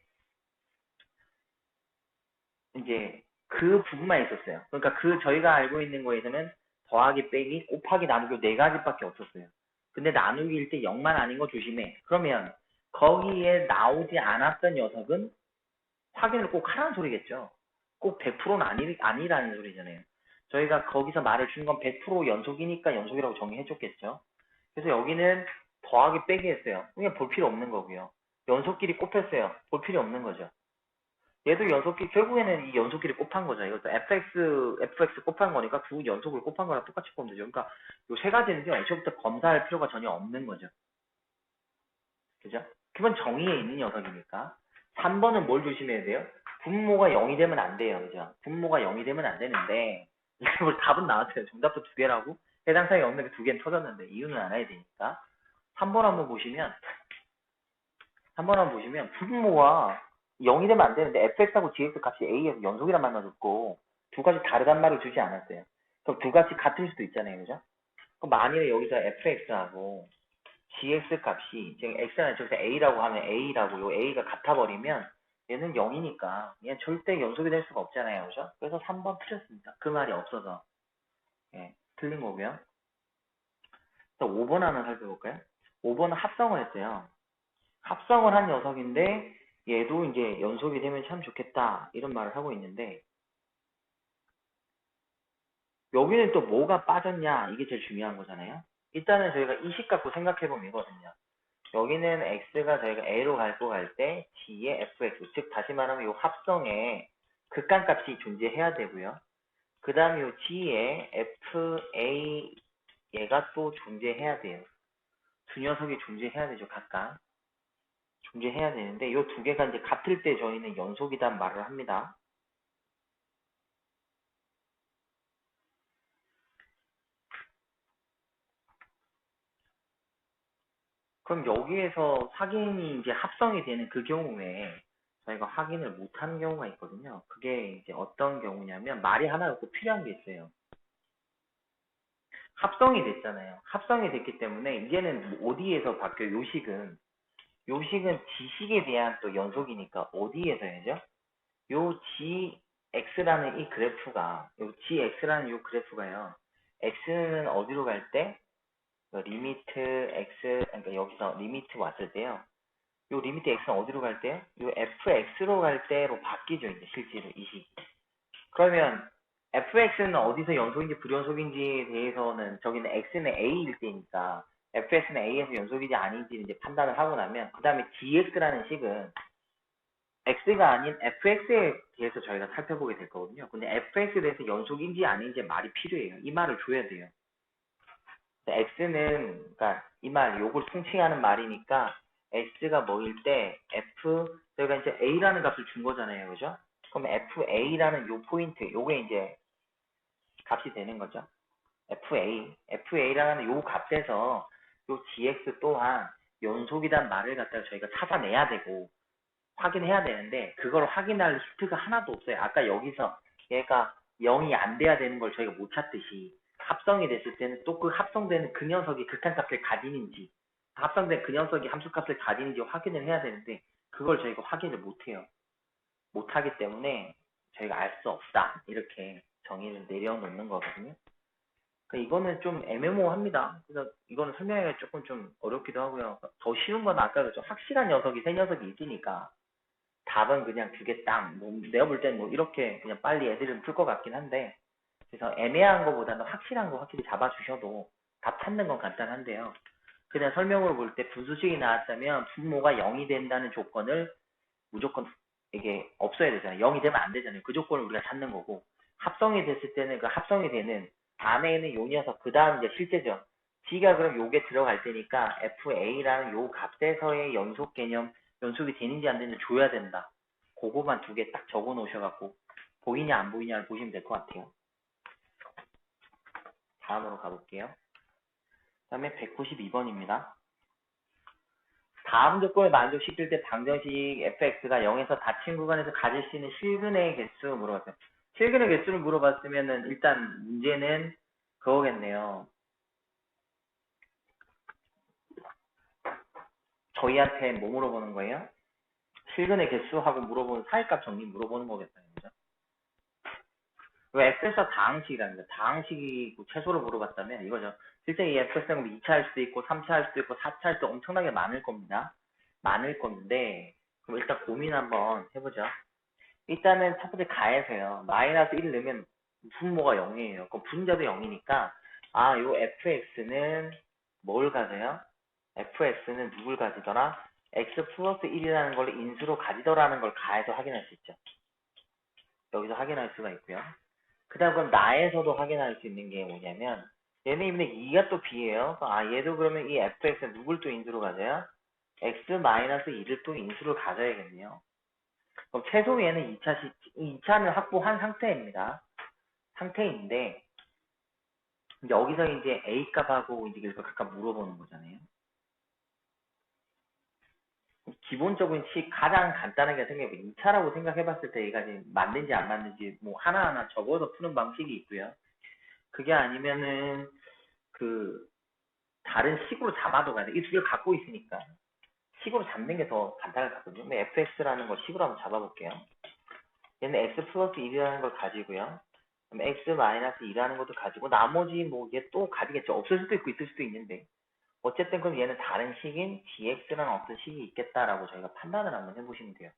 [SPEAKER 1] 이제 그 부분만 있었어요. 그러니까 그 저희가 알고 있는 거에서는 더하기, 빼기, 곱하기, 나누기 네 가지밖에 없었어요. 근데 나누기일 때 0만 아닌 거 조심해. 그러면 거기에 나오지 않았던 녀석은 확인을 꼭 하라는 소리겠죠. 꼭 100%는 아니라는 소리잖아요. 저희가 거기서 말을 준 건 100% 연속이니까 연속이라고 정의해줬겠죠. 그래서 여기는 더하기 빼기 했어요. 그냥 볼 필요 없는 거고요. 연속끼리 곱했어요. 볼 필요 없는 거죠. 얘도 연속끼리, 결국에는 이 연속끼리 곱한 거죠. 이것도 fx 곱한 거니까 두 연속을 곱한 거랑 똑같이 보면 되죠. 그러니까 요 세 가지는요, 애초부터 검사할 필요가 전혀 없는 거죠. 그죠? 그건 정의에 있는 녀석이니까. 3번은 뭘 조심해야 돼요? 분모가 0이 되면 안 돼요. 그죠? 분모가 0이 되면 안 되는데, 이걸 답은 나왔어요. 정답도 두 개라고? 해당 사항이 없는 게 두 개는 터졌는데, 이유는 알아야 되니까. 3번 한번 보시면, 분모가 0이 되면 안 되는데, fx하고 gx 값이 a에서 연속이란 말만 듣고, 두 가지 다르단 말을 주지 않았어요. 그럼 두 가지 같을 수도 있잖아요. 그죠? 그럼 만일에 여기서 fx하고 gx 값이 지금 x는 저기서 a라고 하면 a라고 요 a가 같아버리면 얘는 0이니까 얘는 절대 연속이 될 수가 없잖아요. 그죠? 그래서 3번 틀렸습니다. 그 말이 없어서. 예, 틀린 거고요. 5번 하나 살펴볼까요? 5번은 합성을 했어요. 합성을 한 녀석인데 얘도 이제 연속이 되면 참 좋겠다 이런 말을 하고 있는데, 여기는 또 뭐가 빠졌냐 이게 제일 중요한 거잖아요. 일단은 저희가 이식 갖고 생각해보면 이거거든요. 여기는 x가 저희가 a로 갈고 갈 때 g의 fx, 즉 다시 말하면 이 합성에 극한값이 존재해야 되고요. 그 다음에 이 g의 fa 얘가 또 존재해야 돼요. 두 녀석이 존재해야 되죠. 각각 존재해야 되는데 이 두 개가 이제 같을 때 저희는 연속이란 말을 합니다. 그럼 여기에서 확인이 이제 합성이 되는 그 경우에 저희가 확인을 못하는 경우가 있거든요. 그게 이제 어떤 경우냐면 말이 하나 꼭 필요한 게 있어요. 합성이 됐잖아요. 합성이 됐기 때문에 이제는 어디에서 바뀌어요? 요식은 지식에 대한 또 연속이니까 어디에서 해죠? 요 gx라는 이 그래프가, 요 gx라는 요 그래프가요. x는 어디로 갈 때? 리미트 x, 그러니까 여기서 리미트 왔을 때요. 요 리미트 x는 어디로 갈 때요? 요 fx로 갈 때로 바뀌죠, 이제 실제로 이 식이. 그러면 fx는 어디서 연속인지 불연속인지에 대해서는 저기는 x는 a일 때니까 fx는 a에서 연속인지 아닌지 이제 판단을 하고 나면 그 다음에 dx라는 식은 x가 아닌 fx에 대해서 저희가 살펴보게 될 거거든요. 근데 fx에 대해서 연속인지 아닌지 말이 필요해요. 이 말을 줘야 돼요. x는 그러니까 이 말 요걸 통칭하는 말이니까 x가 뭐일 때 f 저희가 이제 a라는 값을 준 거잖아요. 그죠? 그럼 fa라는 요 포인트 요게 이제 값이 되는 거죠. fa라는 요 값에서 요 gx 또한 연속이란 말을 갖다가 저희가 찾아내야 되고 확인해야 되는데 그걸 확인할 히트가 하나도 없어요. 아까 여기서 얘가 0이 안 돼야 되는 걸 저희가 못 찾듯이 합성이 됐을 때는 또 그 합성되는 그 녀석이 극한값을 가지는지 합성된 그 녀석이 함수값을 가지는지 확인을 해야 되는데 그걸 저희가 확인을 못해요. 못하기 때문에 저희가 알 수 없다. 이렇게 정의를 내려놓는 거거든요. 그러니까 이거는 좀 애매모호합니다. 그래서 이거는 설명하기가 조금 좀 어렵기도 하고요. 더 쉬운 건 아까 좀 확실한 녀석이 세 녀석이 있으니까 답은 그냥 두 개 딱, 뭐 내가 볼 땐 뭐 이렇게 그냥 빨리 애들은 풀 것 같긴 한데, 그래서 애매한 거보다는 확실한 거 확실히 잡아주셔도 답 찾는 건 간단한데요. 그냥 설명으로 볼 때 분수식이 나왔다면 분모가 0이 된다는 조건을 무조건 이게 없어야 되잖아요. 0이 되면 안 되잖아요. 그 조건을 우리가 찾는 거고, 합성이 됐을 때는 그 합성이 되는 안에 있는 요 녀석, 그 다음 이제 실제죠. G가 그럼 요게 들어갈 테니까 FA라는 요 값에서의 연속 개념, 연속이 되는지 안 되는지 줘야 된다. 그거만 두 개 딱 적어 놓으셔갖고 보이냐 안 보이냐를 보시면 될 것 같아요. 다음으로 가볼게요. 그 다음에 192번입니다. 다음 조건을 만족시킬 때 방정식 fx가 0에서 닫힌 구간에서 가질 수 있는 실근의 개수 물어봤어요. 실근의 개수를 물어봤으면은 일단 문제는 그거겠네요. 저희한테 뭐 물어보는 거예요? 실근의 개수하고 물어보는 사이값 정리 물어보는 거겠어요. 그죠? 왜 fx가 다항식이라는 거예요. 다항식이 최소로 물어봤다면 이거죠. 실제 이 fx는 2차 할 수도 있고 3차 할 수도 있고 4차 할 수도 엄청나게 많을 겁니다. 많을 건데 그럼 일단 고민 한번 해보죠. 일단은 첫 번째 가에서요. 마이너스 1을 넣으면 분모가 0이에요. 그럼 분자도 0이니까 아, 요 fx는 뭘 가져요? fx는 누굴 가지더라? x 플러스 1이라는 걸 인수로 가지더라는 걸 가에서 확인할 수 있죠. 여기서 확인할 수가 있고요. 그 다음 그럼 나에서도 확인할 수 있는 게 뭐냐면 얘는 이번에 2가 또 b예요. 아, 얘도 그러면 이 fx는 누굴 또 인수로 가져요? x 마이너스 2를 또 인수로 가져야겠네요. 그럼 최소 얘는 2차는 확보한 상태입니다. 상태인데, 여기서 이제 A 값하고 이제 이걸 각각 물어보는 거잖아요. 기본적인 식 가장 간단하게 생각해보면 2차라고 생각해봤을 때 얘가 지금 맞는지 안 맞는지 뭐 하나하나 적어서 푸는 방식이 있고요. 그게 아니면은 그 다른 식으로 잡아도 가야 돼. 이 두 개를 갖고 있으니까 식으로 잡는 게 더 간단할 것 같거든요. 근데 fx라는 걸 식으로 한번 잡아볼게요. 얘는 x 플러스 1이라는 걸 가지고요. 그럼 x 마이너스 2라는 것도 가지고 나머지 뭐 얘 또 가지겠죠. 없을 수도 있고 있을 수도 있는데 어쨌든 그럼 얘는 다른 식인 dx라는 어떤 식이 있겠다라고 저희가 판단을 한번 해보시면 돼요.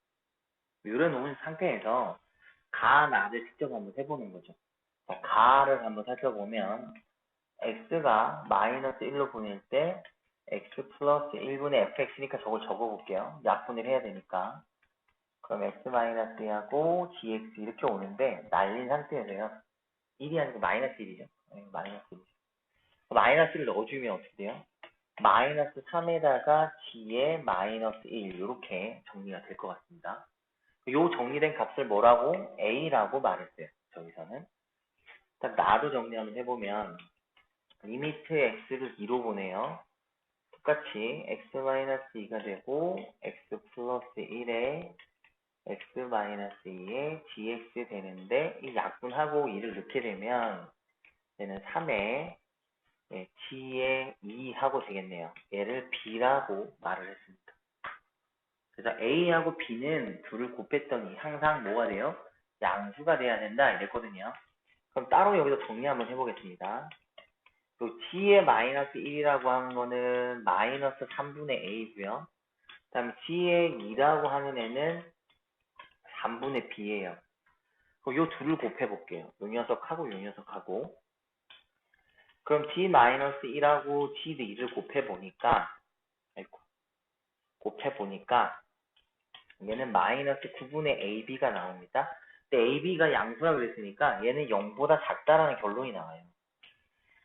[SPEAKER 1] 이런 상태에서 가, 나를 직접 한번 해보는 거죠. 가를 한번 살펴보면 x가 마이너스 1로 보낼 때 x 플러스 1분의 fx니까 저걸 적어볼게요. 약분을 해야 되니까. 그럼 x-2하고 gx 이렇게 오는데 날린 상태에서요. 1이 아니고 마이너스 1이죠. 네, 마이너스 1이죠. 마이너스를 넣어주면 어떻게 돼요? 마이너스 3에다가 g의 마이너스 1 이렇게 정리가 될 것 같습니다. 요 정리된 값을 뭐라고? a라고 말했어요. 저기서는. 일단 나도 정리 한번 해보면 리미트 x를 2로 보내요. 똑같이 x-2가 되고 x 플러스 1에 x-2에 gx 되는데 이 약분하고 2를 넣게 되면 얘는 3에 g에 2 하고 되겠네요. 얘를 b라고 말을 했습니다. 그래서 a하고 b는 둘을 곱했더니 항상 뭐가 돼요? 양수가 돼야 된다 이랬거든요. 그럼 따로 여기서 정리 한번 해보겠습니다. 또 g의 마이너스 1이라고 하는 거는 마이너스 3분의 a고요. 그 다음에 g의 2라고 하는 애는 3분의 b예요. 그럼 요 둘을 곱해볼게요. 요 녀석하고 요 녀석하고. 그럼 g-1하고 g-2를 곱해보니까, 아이고, 곱해보니까, 얘는 마이너스 9분의 ab가 나옵니다. 근데 ab가 양수라 그랬으니까 얘는 0보다 작다라는 결론이 나와요.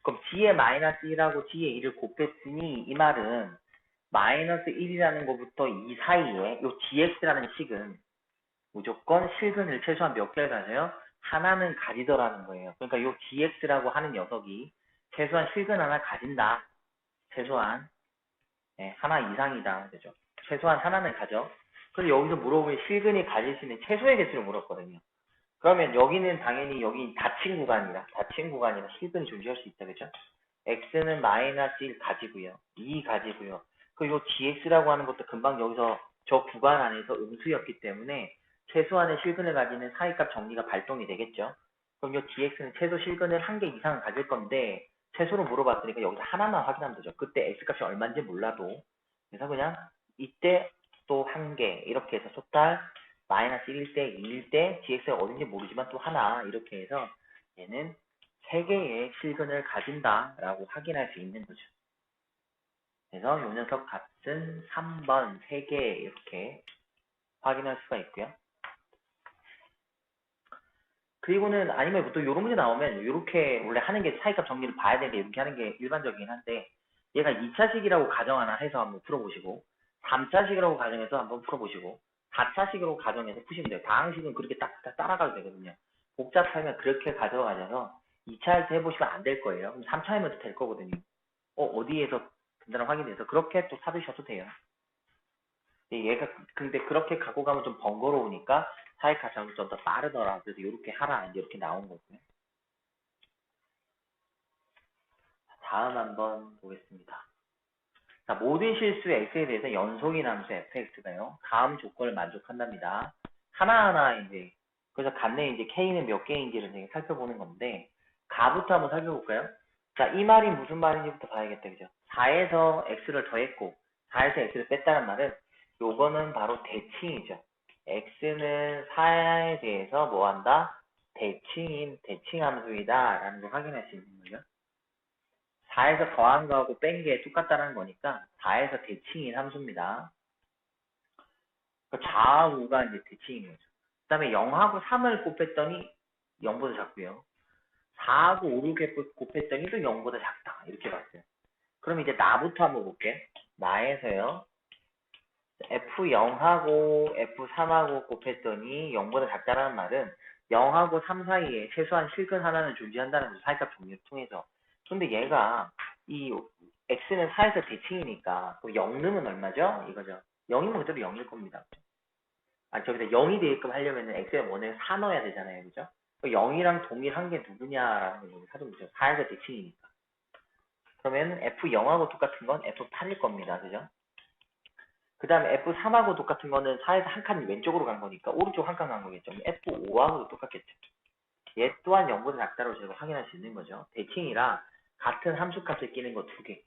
[SPEAKER 1] 그럼 g의 마이너스 1하고 g의 2를 곱했으니 이 말은 마이너스 1이라는 것부터 2 사이에 요 dx라는 식은 무조건 실근을 최소한 몇 개를 가져요? 하나는 가지더라는 거예요. 그러니까 요 dx라고 하는 녀석이 최소한 실근 하나 가진다. 최소한 하나 이상이다. 그죠? 최소한 하나는 가져. 그래서 여기서 물어보면 실근이 가질 수 있는 최소의 개수를 물었거든요. 그러면 여기는 당연히 여기 닫힌 구간이라 실근이 존재할 수 있다. 그죠? x는 마이너스 1 가지고요. 2 가지고요. 그리고 dx라고 하는 것도 금방 여기서 저 구간 안에서 음수였기 때문에 최소한의 실근을 가지는 사이값 정리가 발동이 되겠죠. 그럼 이 dx는 최소 실근을 한 개 이상은 가질 건데 최소로 물어봤으니까 여기서 하나만 확인하면 되죠. 그때 x값이 얼마인지 몰라도. 그래서 그냥 이때 또 한 개 이렇게 해서 토탈 마이너스 1일 때, 2일 때 dx가 어딘지 모르지만 또 하나 이렇게 해서 얘는 3개의 실근을 가진다라고 확인할 수 있는 거죠. 그래서 요 녀석 값은 3번 3개 이렇게 확인할 수가 있고요. 그리고는 아니면 또 이런 문제 나오면 이렇게 원래 하는 게 차이값 정리를 봐야 되는데 이렇게 하는 게 일반적이긴 한데 얘가 2차식이라고 가정하나 해서 한번 풀어보시고 3차식이라고 가정해서 한번 풀어보시고 4차식으로 가정해서 푸시면 돼요. 다항식은 그렇게 딱 따라가도 되거든요. 복잡하면 그렇게 가져가셔서 2차 할 때 해보시면 안 될 거예요. 그럼 3차 하면 될 거거든요. 어디에서 된다는 확인돼서 그렇게 또 사두셔도 돼요. 얘가 근데 그렇게 갖고 가면 좀 번거로우니까 차이값 잡으면 좀 더 빠르더라. 그래서 이렇게 하라 이렇게 나온 거고요. 다음 한번 보겠습니다. 자, 모든 실수의 x에 대해서 연속인 함수 fx가요. 다음 조건을 만족한답니다. 하나하나 이제 그래서 간내 이제 k는 몇 개인지를 이제 살펴보는 건데 가부터 한번 살펴볼까요? 자, 이 말이 무슨 말인지부터 봐야겠다, 그죠? 4에서 x를 더했고 4에서 x를 뺐다는 말은 요거는 바로 대칭이죠. x는 4에 대해서 뭐 한다? 대칭 함수이다 라는 걸 확인할 수 있는 거죠. 4에서 더한 거하고 뺀 게 똑같다는 거니까 4에서 대칭인 함수입니다. 좌우가 이제 대칭인 거죠. 그 다음에 0하고 3을 곱했더니 0보다 작고요. 4하고 5, 6을 곱했더니 또 0보다 작다. 이렇게 봤어요. 그럼 이제 나부터 한번 볼게. 나에서요. F0하고 F3하고 곱했더니 0보다 작다라는 말은 0하고 3 사이에 최소한 실근 하나는 존재한다는 거죠. 사이값 정리를 통해서. 근데 얘가 이 x는 4에서 대칭이니까 0 넣으면 얼마죠? 이거죠. 0이면 그대로 0일 겁니다. 아, 저기다 0이 되게끔 하려면 x의 원을 4 넣어야 되잖아요. 그죠? 0이랑 동일한 게 누구냐라는 걸 찾아보죠. 4에서 대칭이니까. 그러면 F0하고 똑같은 건 F8일 겁니다. 그죠? 그 다음에 F3하고 똑같은 거는 4에서 한 칸 왼쪽으로 간 거니까 오른쪽 한 칸 간 거겠죠. F5하고도 똑같겠죠. 얘 또한 0보다 작다고 제가 확인할 수 있는 거죠. 대칭이라 같은 함수값을 끼는 거 두 개.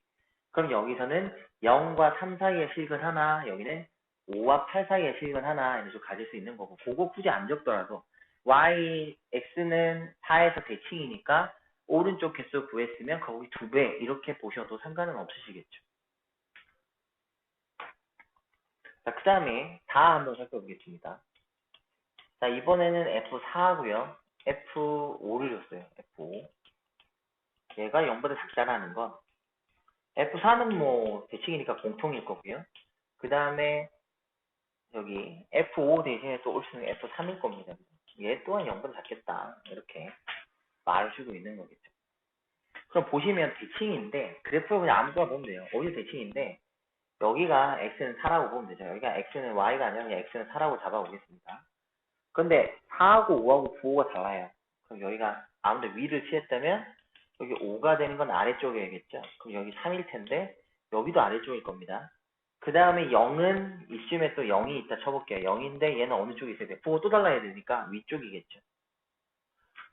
[SPEAKER 1] 그럼 여기서는 0과 3 사이의 실근 하나, 여기는 5와 8 사이의 실근 하나 이런 식으로 가질 수 있는 거고 그거 굳이 안 적더라도 y, x는 4에서 대칭이니까 오른쪽 개수 구했으면 거기 2배 이렇게 보셔도 상관은 없으시겠죠. 자, 그 다음에 다 한번 살펴보겠습니다. 자, 이번에는 F4하고요. F5를 줬어요. F5. 얘가 0보다 작다라는 건 F4는 뭐 대칭이니까 공통일 거고요. 그 다음에 여기 F5 대신에 또 올 수 있는 F3일 겁니다. 얘 또한 0보다 작겠다. 이렇게 말을 주고 있는 거겠죠. 그럼 보시면 대칭인데 그래프를 그냥 아무거나 보면 돼요. 어디서 대칭인데 여기가 x는 4라고 보면 되죠. 여기가 x는 y가 아니라 그냥 x는 4라고 잡아보겠습니다. 근데 4하고 5하고 9호가 달라요. 그럼 여기가 아무도 위를 취했다면 여기 5가 되는 건 아래쪽이겠죠. 그럼 여기 3일 텐데 여기도 아래쪽일 겁니다. 그 다음에 0은 이쯤에 또 0이 있다 쳐볼게요. 0인데 얘는 어느 쪽에 있어야 돼? 9가 또 달라야 되니까 위쪽이겠죠.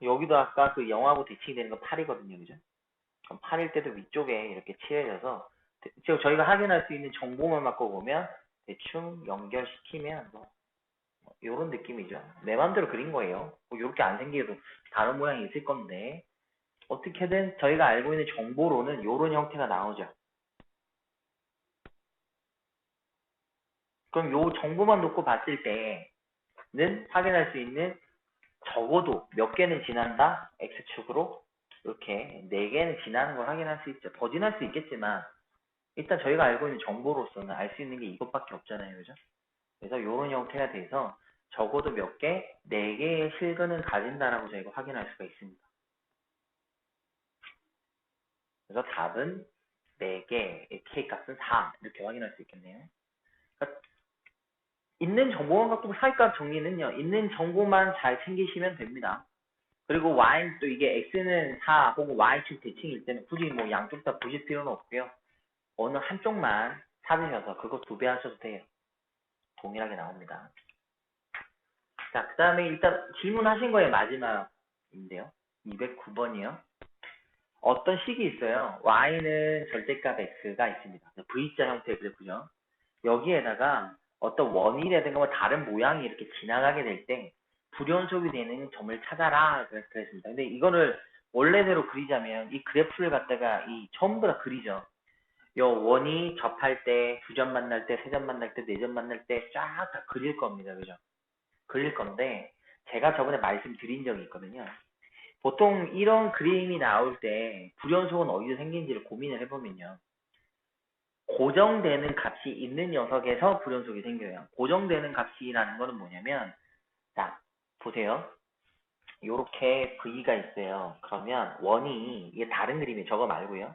[SPEAKER 1] 여기도 아까 그 0하고 대칭이 되는 건 8이거든요. 그죠? 그럼 8일 때도 위쪽에 이렇게 칠해져서 지금 저희가 확인할 수 있는 정보만 바꿔보면 대충 연결시키면 뭐 요런 느낌이죠. 내 마음대로 그린 거예요. 뭐 요렇게 안 생겨도 다른 모양이 있을 건데 어떻게든 저희가 알고 있는 정보로는 요런 형태가 나오죠. 그럼 요 정보만 놓고 봤을 때는 확인할 수 있는 적어도 몇 개는 지난다? X축으로 이렇게 4개는 지나는 걸 확인할 수 있죠. 더 지날 수 있겠지만 일단 저희가 알고 있는 정보로서는 알 수 있는 게 이것밖에 없잖아요. 그죠? 그래서 이런 형태가 돼서 적어도 몇 개? 4개의 실근을 가진다라고 저희가 확인할 수가 있습니다. 그래서 답은 4개, K값은 4 이렇게 확인할 수 있겠네요. 그러니까 있는 정보만 갖고 사이값 정리는요. 있는 정보만 잘 챙기시면 됩니다. 그리고 Y 또 이게 X는 4 혹은 Y축 대칭일 때는 굳이 뭐 양쪽 다 보실 필요는 없고요. 어느 한쪽만 찾으셔서 그거 2배 하셔도 돼요. 동일하게 나옵니다. 자, 그 다음에 일단 질문하신 거의 마지막인데요. 209번이요. 어떤 식이 있어요. Y는 절대값 X가 있습니다. V자 형태의 그래프죠. 여기에다가 어떤 원이라든가 뭐 다른 모양이 이렇게 지나가게 될 때 불연속이 되는 점을 찾아라 그랬습니다. 근데 이거를 원래대로 그리자면 이 그래프를 갖다가 이 전부 다 그리죠. 요 원이 접할 때, 두 점 만날 때, 세 점 만날 때, 네 점 만날 때 쫙 다 그릴 겁니다. 그죠? 그릴 건데 제가 저번에 말씀드린 적이 있거든요. 보통 이런 그림이 나올 때 불연속은 어디서 생긴지를 고민을 해보면요. 고정되는 값이 있는 녀석에서 불연속이 생겨요. 고정되는 값이라는 거는 뭐냐면 자, 보세요. 요렇게 V가 있어요. 그러면 원이 이게 다른 그림이에요. 저거 말고요.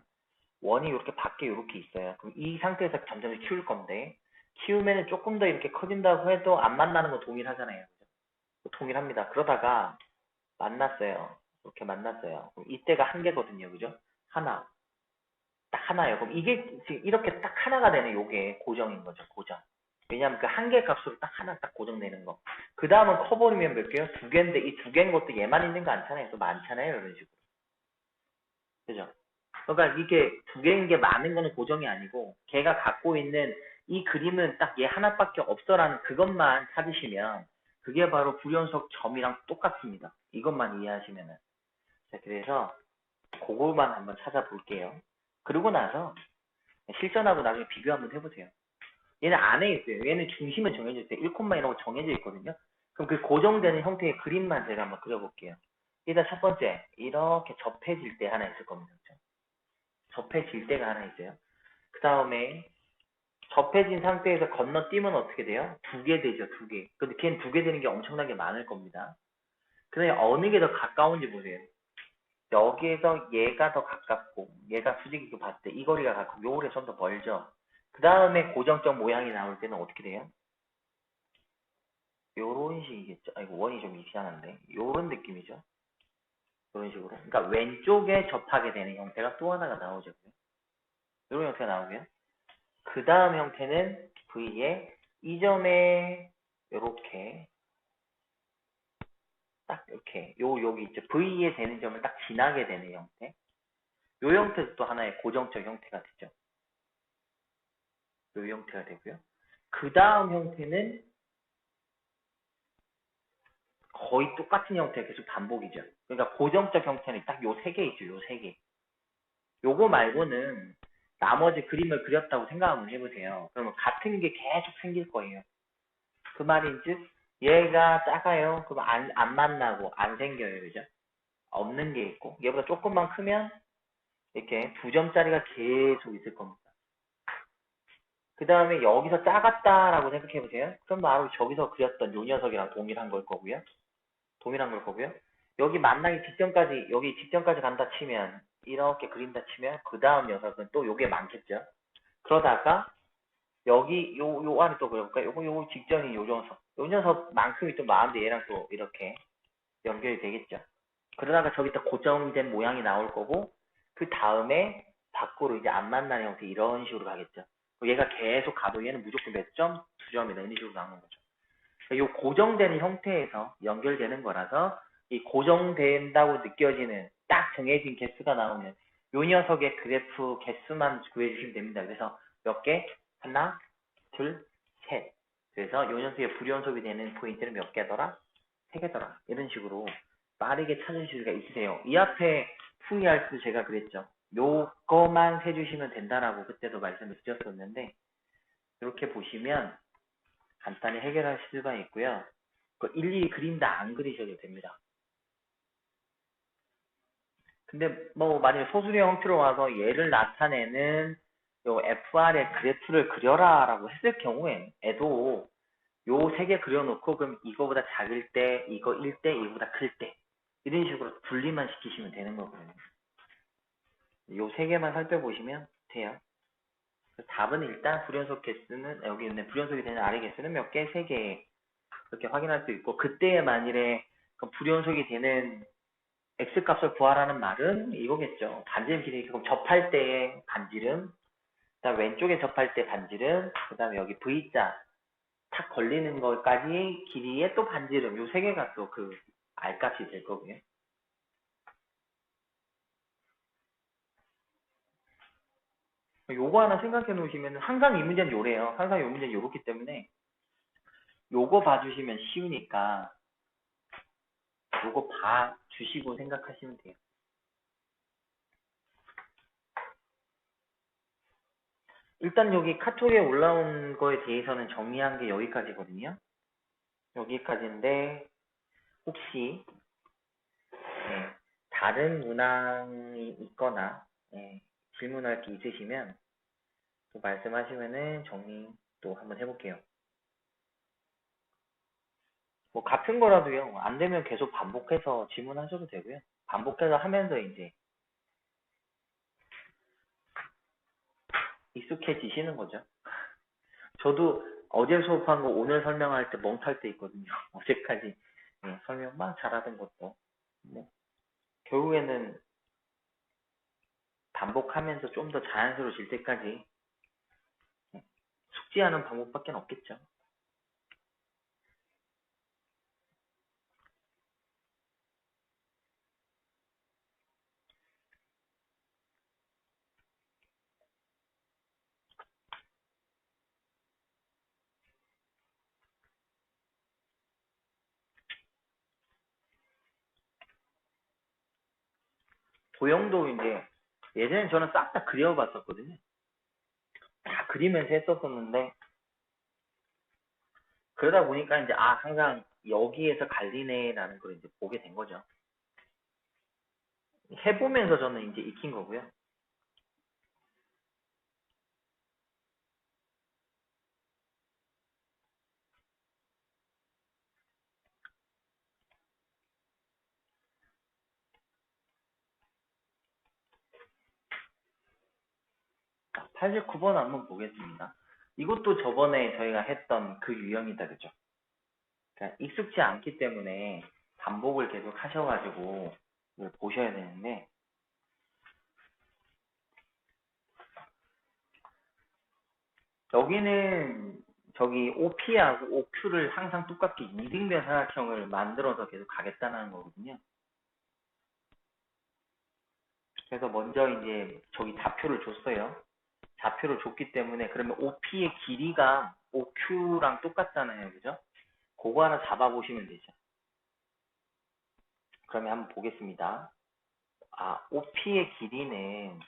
[SPEAKER 1] 원이 이렇게 밖에 이렇게 있어요. 그럼 이 상태에서 점점 키울 건데 키우면 조금 더 이렇게 커진다고 해도 안 만나는 거 동일하잖아요. 동일합니다. 그러다가 만났어요. 이렇게 만났어요. 그럼 이때가 한 개거든요. 그죠? 하나. 딱 하나예요. 그럼 이게 지금 이렇게 딱 하나가 되는 요게 고정인 거죠. 고정. 왜냐하면 그 한 개 값으로 딱 하나 딱 고정되는 거. 그 다음은 커버리면 몇 개요? 2개인데 이 2개인 것도 얘만 있는 거 않잖아요. 또 많잖아요. 이런 식으로. 그죠? 그러니까 이게 2개인 게 많은 거는 고정이 아니고 걔가 갖고 있는 이 그림은 딱 얘 하나밖에 없어라는 그것만 찾으시면 그게 바로 불연속 점이랑 똑같습니다. 이것만 이해하시면은. 자, 그래서 그거만 한번 찾아볼게요. 그러고 나서 실전하고 나중에 비교 한번 해보세요. 얘는 안에 있어요. 얘는 중심은 정해져 있어요. 1콤마이라고 정해져 있거든요. 그럼 그 고정되는 형태의 그림만 제가 한번 그려볼게요. 일단 첫 번째, 이렇게 접해질 때 하나 있을 겁니다. 그렇죠? 접해질 때가 하나 있어요. 그 다음에 접해진 상태에서 건너뛰면 어떻게 돼요? 2개 되죠, 2개. 근데 걔는 2개 되는 게 엄청나게 많을 겁니다. 그 다음에 어느 게 더 가까운지 보세요. 여기에서 얘가 더 가깝고 얘가 수직이고 봤을 때 이 거리가 가깝고 요 거리가 좀 더 멀죠. 그 다음에 고정적 모양이 나올 때는 어떻게 돼요? 요런 식이겠죠. 아이고 원이 좀 이상한데 요런 느낌이죠. 요런 식으로. 그러니까 왼쪽에 접하게 되는 형태가 또 하나가 나오죠. 요런 형태가 나오고요. 그 다음 형태는 V에 이 점에 요렇게 딱 이렇게 여기 있죠. V에 되는 점을 딱 지나게 되는 형태. 요 형태도 또 하나의 고정적 형태가 되죠. 요 형태가 되고요. 그 다음 형태는 거의 똑같은 형태가 계속 반복이죠. 그러니까 고정적 형태는 딱 요 세 개 있죠. 요 세 개. 요거 말고는 나머지 그림을 그렸다고 생각 한번 해보세요. 그러면 같은 게 계속 생길 거예요. 그 말인즉 얘가 작아요. 그럼 안 만나고 안 생겨요. 그죠? 없는 게 있고 얘보다 조금만 크면 이렇게 2점짜리가 계속 있을 겁니다. 그 다음에 여기서 작았다라고 생각해 보세요. 그럼 바로 저기서 그렸던 요 녀석이랑 동일한 걸 거고요. 동일한 걸 거고요. 여기 만나기 직전까지 여기 직전까지 간다 치면 이렇게 그린다 치면 그 다음 녀석은 또 요게 많겠죠. 그러다가 여기 요 안에 또 그려볼까요? 요거 직전이 요 녀석. 요 녀석만큼이 좀 많은데 얘랑 또 이렇게 연결이 되겠죠. 그러다가 저기 또 고정된 모양이 나올 거고 그 다음에 밖으로 이제 안 만나는 형태 이런 식으로 가겠죠. 얘가 계속 가도 얘는 무조건 몇 점? 2점이다. 이런 식으로 나오는 거죠. 이 고정되는 형태에서 연결되는 거라서 이 고정된다고 느껴지는 딱 정해진 개수가 나오면 요 녀석의 그래프 개수만 구해주시면 됩니다. 그래서 몇 개? 하나, 둘, 셋. 그래서 요 녀석의 불연속이 되는 포인트는 몇 개더라? 3개더라. 이런 식으로 빠르게 찾으실 수가 있으세요. 이 앞에 풀이할 때 제가 그랬죠. 요거만 세주시면 된다라고 그때도 말씀을 드렸었는데 이렇게 보시면 간단히 해결하실 수가 있고요. 그 일일이 그린다 안 그리셔도 됩니다. 근데 뭐 만약에 소수령 형태로 와서 얘를 나타내는 요 FR의 그래프를 그려라 라고 했을 경우에 애도 요 3개 그려놓고 그럼 이거보다 작을 때, 이거 1대, 이거보다 클 때 이런 식으로 분리만 시키시면 되는 거거든요. 요 3개만 살펴보시면 돼요. 답은 일단 불연속 개수는 여기 있는 불연속이 되는 R의 개수는 몇 개? 3개 그렇게 확인할 수 있고 그때에 만일에 그 불연속이 되는 X값을 구하라는 말은 이거겠죠. 반지름 길이 그럼 접할 때의 반지름 그다음 왼쪽에 접할 때 반지름 그 다음에 여기 V자 탁 걸리는 것까지 길이의 또 반지름 요 3개가 또 그 R값이 될 거고요. 요거 하나 생각해 놓으시면 항상 이 문제는 요래요. 항상 이 문제는 요렇기 때문에 요거 봐주시면 쉬우니까 요거 봐주시고 생각하시면 돼요. 일단 여기 카톡에 올라온 거에 대해서는 정리한 게 여기까지거든요. 여기까지인데 혹시 다른 문항이 있거나 질문할 게 있으시면 또 말씀하시면은 정리 또 한번 해볼게요. 뭐 같은 거라도요. 안 되면 계속 반복해서 질문하셔도 되고요. 반복해서 하면서 이제 익숙해지시는 거죠. 저도 어제 수업한 거 오늘 설명할 때 멍탈 때 있거든요. 어제까지 설명 막 잘하던 것도 뭐 결국에는 반복하면서 좀 더 자연스러워질 때까지 숙지하는 방법밖에 없겠죠. 도형도 이제 예전에 저는 싹 다 그려봤었거든요. 다 그리면서 했었었는데 그러다 보니까 이제 항상 여기에서 갈리네라는 걸 이제 보게 된 거죠. 해보면서 저는 이제 익힌 거고요. 자, 89번 한번 보겠습니다. 이것도 저번에 저희가 했던 그 유형이다, 그죠? 그러니까 익숙지 않기 때문에 반복을 계속 하셔가지고 이걸 보셔야 되는데 여기는 저기 OP하고 OQ를 항상 똑같게 이등변 삼각형을 만들어서 계속 가겠다는 거거든요. 그래서 먼저 이제 저기 좌표를 줬어요. 좌표를 줬기 때문에 그러면 OP의 길이가 OQ랑 똑같잖아요. 그죠? 그거 하나 잡아보시면 되죠. 그러면 한번 보겠습니다. OP의 길이는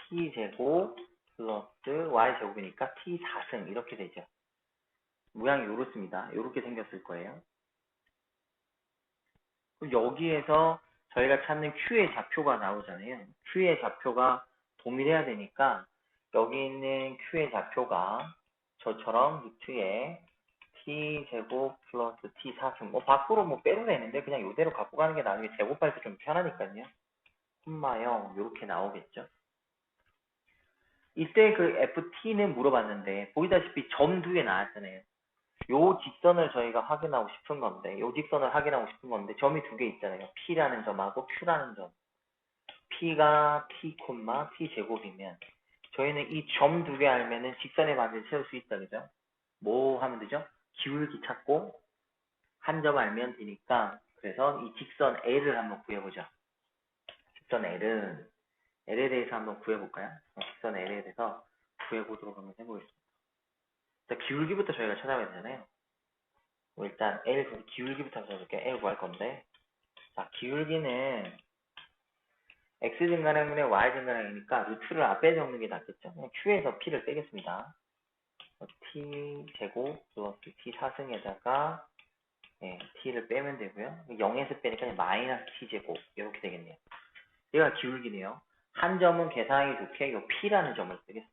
[SPEAKER 1] T제곱 플러스 Y제곱이니까 T4승 이렇게 되죠. 모양이 이렇습니다. 이렇게 생겼을 거예요. 그럼 여기에서 저희가 찾는 Q의 좌표가 나오잖아요. Q의 좌표가 동일해야 되니까 여기 있는 Q의 좌표가 저처럼 루트에 T제곱 플러스 T4승 밖으로 뭐 빼도 되는데 그냥 이대로 갖고 가는 게 나중에 제곱할 때 좀 편하니까요. 콤마형 이렇게 나오겠죠. 이때 그 FT는 물어봤는데 보이다시피 점 2개 나왔잖아요. 요 직선을 저희가 확인하고 싶은 건데 요 직선을 확인하고 싶은 건데 점이 2개 있잖아요. P라는 점하고 Q라는 점. P가 P, P 제곱이면 저희는 이 점 2개 알면은 직선의 반지를 세울 수 있다. 그죠? 뭐 하면 되죠? 기울기 찾고 한 점 알면 되니까 그래서 이 직선 L을 한번 구해보죠. 직선 L에 대해서 한번 구해볼까요? 직선 L에 대해서 구해보도록 한번 해보겠습니다. 자, 기울기부터 저희가 찾아봐야 되잖아요. 일단 L 기울기부터 찾아볼게요. L 구할 건데, 자, 기울기는 X 증가량분의 Y 증가량이니까 루트를 앞에 적는 게 낫겠죠? 그냥 Q에서 P를 빼겠습니다. T 제곱 플러스 T 4승에다가 T를 빼면 되고요. 0에서 빼니까 마이너스 T 제곱 이렇게 되겠네요. 얘가 기울기네요. 한 점은 계산하기 좋게 이 P라는 점을 쓰겠습니다.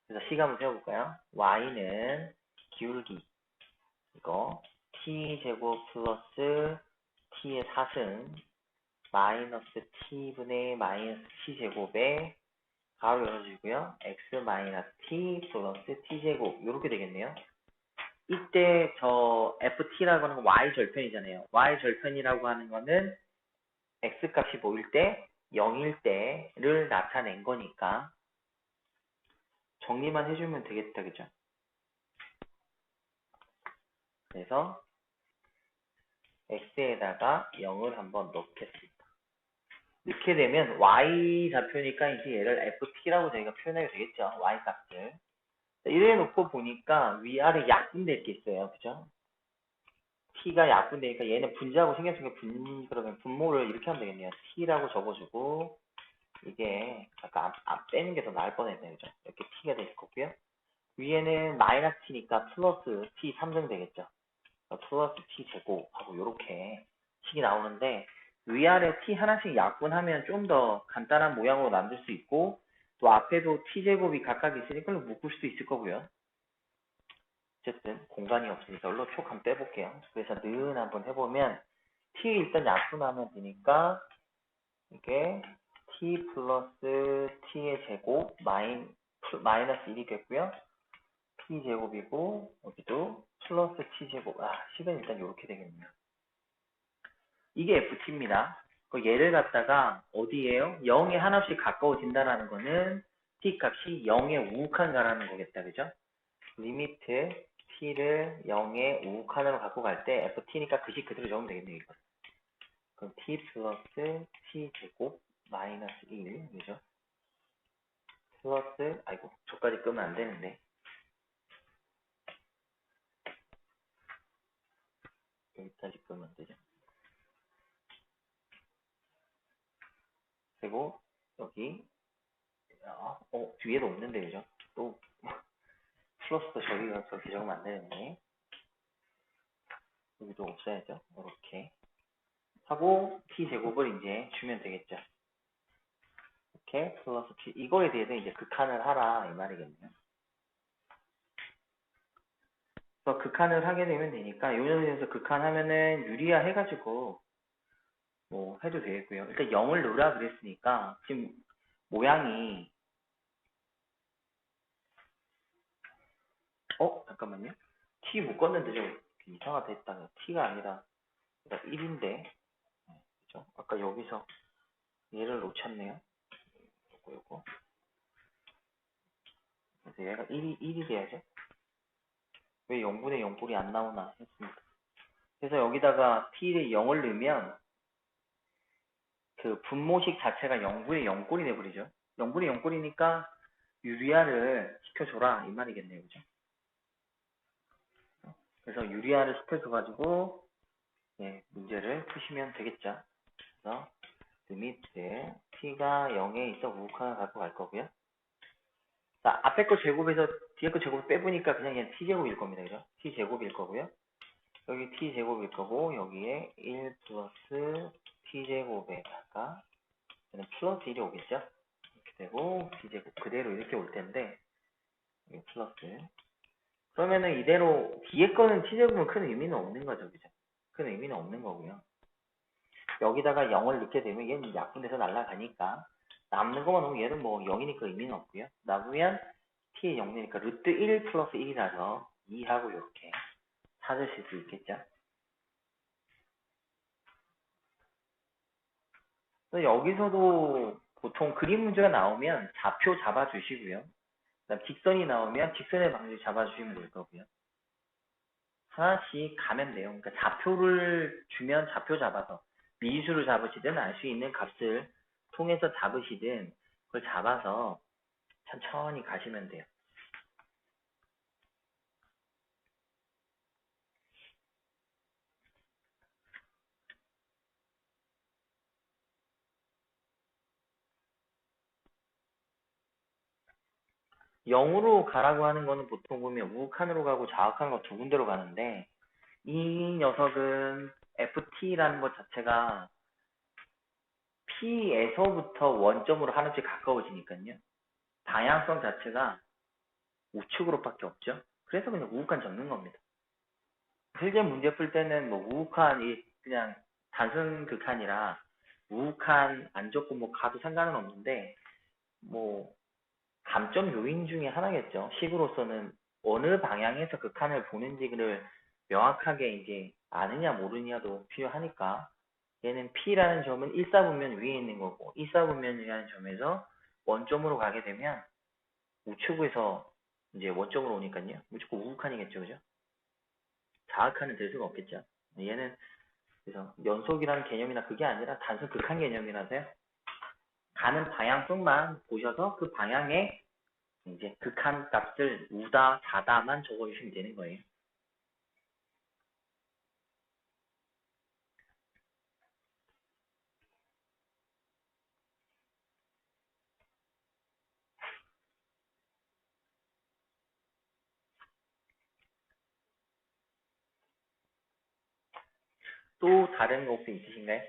[SPEAKER 1] 그래서 식 한번 세워볼까요? Y는 기울기 이거 T 제곱 플러스 T의 4승 마이너스 T분의 마이너스 T 제곱에 가로 열어주고요. X 마이너스 T 플러스 T 제곱 이렇게 되겠네요. 이때 저 FT라고 하는 건 Y 절편이잖아요. Y 절편이라고 하는 거는 X 값이 뭐일 때 0일 때를 나타낸 거니까 정리만 해주면 되겠다, 그죠? 그래서 X에다가 0을 한번 넣겠습니다. 이렇게 되면 Y 좌표니까 이제 얘를 FT라고 저희가 표현하게 되겠죠. Y 값을. 이래 놓고 보니까 위아래 약분될 게 있어요. 그죠? T가 약분되니까 얘는 분자하고 신경 쓰는 게 그러면 분모를 이렇게 하면 되겠네요. T라고 적어주고, 이게 아까 앞 빼는 게 더 나을 뻔했네요. 그죠? 이렇게 T가 될 거고요. 위에는 마이너스 T니까 플러스 T 3등 되겠죠. 플러스 T 제곱하고 이렇게 식이 나오는데, 위아래 T 하나씩 약분하면 좀 더 간단한 모양으로 만들 수 있고, 또 앞에도 T 제곱이 각각 있으니까 묶을 수도 있을 거고요. 어쨌든 공간이 없으니까 이걸로 촉 한번 빼볼게요. 그래서 는 한번 해보면 t 일단 약분하면 되니까 이게 t 플러스 t의 제곱 마이너스 1이 됐고요. t 제곱이고 여기도 플러스 t 제곱. 식은 일단 이렇게 되겠네요. 이게 ft입니다. 얘를 갖다가 어디에요? 0에 하나씩 가까워진다라는 거는 t 값이 0에 우욱한가라는 거겠다. 그죠? 리미트 t를 0에 우욱한으로 갖고 갈 때 ft니까 그 식 그대로 적으면 되겠네요. 이거. 그럼 t 플러스 t 제곱 마이너스 1 그죠? 플러스 아이고 저까지 끄면 안 되는데 여기까지 끄면 안 되죠. 그리고 여기 뒤에도 없는데 그죠? 또 플러스도 저기 적으면 안 되는데 여기도 없어야죠. 이렇게 하고 t 제곱을 이제 주면 되겠죠. 이렇게 플러스 t 이거에 대해서 이제 극한을 하라 이 말이겠네요. 그래서 극한을 하게 되면 되니까 요년에서 극한하면은 유리화 해가지고 뭐 해도 되겠고요. 일단 0을 넣으라 그랬으니까 지금 모양이 잠깐만요. t 묶었는데 좀 이상하다 했다가 t가 아니라 1인데 그죠? 아까 여기서 얘를 놓쳤네요. 요거 그래서 얘가 1이 돼야죠. 왜 0분의 0꼴이 안 나오나 했습니다. 그래서 여기다가 t를 0을 넣으면 그 분모식 자체가 0분의 0꼴이 돼버리죠. 0분의 0꼴이니까 유리화를 시켜줘라 이 말이겠네요. 그죠? 그래서 유리화를 시켜줘가지고 문제를 푸시면 되겠죠. 그래서 리미트 t가 0에 있어 우극한을 갖고 갈 거고요. 자, 앞에 거 제곱에서 뒤에 거 제곱 빼보니까 그냥 t제곱일 겁니다. 그죠? t제곱일 거고요. 여기 t제곱일 거고 여기에 1 플러스 t제곱에다가 플러스 1이 오겠죠? 이렇게 되고 t제곱 그대로 이렇게 올 텐데 플러스 그러면은 이대로 뒤에 거는 t제곱은 큰 의미는 없는 거죠. 그죠? 큰 의미는 없는 거고요. 여기다가 0을 넣게 되면 얘는 약분돼서 날아가니까 남는 것만 보면 얘는 뭐 0이니까 의미는 없고요. 남으면 t의 0이니까 루트 1 플러스 1이라서 2하고 이렇게 찾으실 수 있겠죠. 여기서도 보통 그림 문제가 나오면 좌표 잡아주시고요. 그다음 직선이 나오면 직선의 방식 잡아주시면 될 거고요. 하나씩 가면 돼요. 그러니까 좌표를 주면 좌표 잡아서 미지수를 잡으시든 알 수 있는 값을 통해서 잡으시든 그걸 잡아서 천천히 가시면 돼요. 0으로 가라고 하는 거는 보통 보면 우극한으로 가고 좌극한으로 가고 두 군데로 가는데, 이 녀석은 FT라는 것 자체가 P에서부터 원점으로 하나씩 가까워지니까요. 방향성 자체가 우측으로밖에 없죠. 그래서 그냥 우극한 적는 겁니다. 실제 문제 풀 때는 뭐 우극한이 그냥 단순 극한이라 우극한 안 적고 뭐 가도 상관은 없는데, 뭐 감점 요인 중에 하나겠죠. 식으로서는 어느 방향에서 극한을 보는지를 명확하게 이제 아느냐 모르냐도 필요하니까, 얘는 P라는 점은 1사분면 위에 있는 거고 2사분면이라는 점에서 원점으로 가게 되면 우측에서 이제 원점으로 오니까요. 무조건 우극한이겠죠. 그죠? 좌극한은 될 수가 없겠죠. 얘는 그래서 연속이라는 개념이나 그게 아니라 단순 극한 개념이라서요. 가는 방향성만 보셔서 그 방향에 이제 극한 값을 우다, 좌다만 적어주시면 되는 거예요. 또 다른 거 혹시 있으신가요?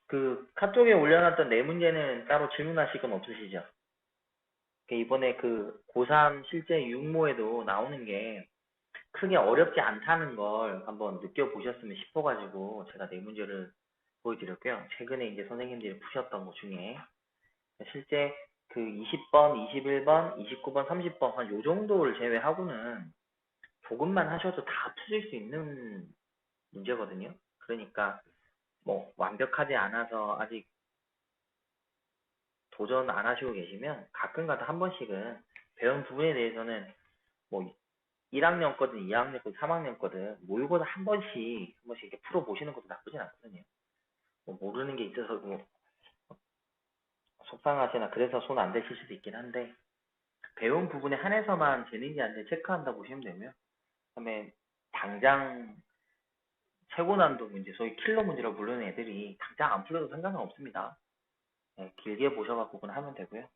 [SPEAKER 1] 그 카톡에 올려놨던 네 문제는 따로 질문하실 건 없으시죠? 이번에 그 고3 실제 육모에도 나오는 게 크게 어렵지 않다는 걸 한번 느껴보셨으면 싶어가지고 제가 네 문제를 보여드렸고요. 최근에 이제 선생님들이 푸셨던 것 중에 실제 그 20번, 21번, 29번, 30번 한 요 정도를 제외하고는 조금만 하셔도 다 푸실 수 있는 문제거든요. 그러니까 뭐 완벽하지 않아서 아직 도전 안 하시고 계시면 가끔가다 한 번씩은 배운 부분에 대해서는 뭐 1학년 거든 2학년 거든 3학년 거든 모의고사 한 번씩 이렇게 풀어보시는 것도 나쁘진 않거든요. 뭐 모르는 게 있어서 뭐 속상하시나 그래서 손 안 대실 수도 있긴 한데, 배운 부분에 한해서만 되는지 안 되는지 체크한다 보시면 되고요. 그다음에 당장 최고 난도 문제, 소위 킬러 문제라고 부르는 애들이 당장 안 풀려도 상관은 없습니다. 네, 길게 보셔갖고 그건 하면 되고요.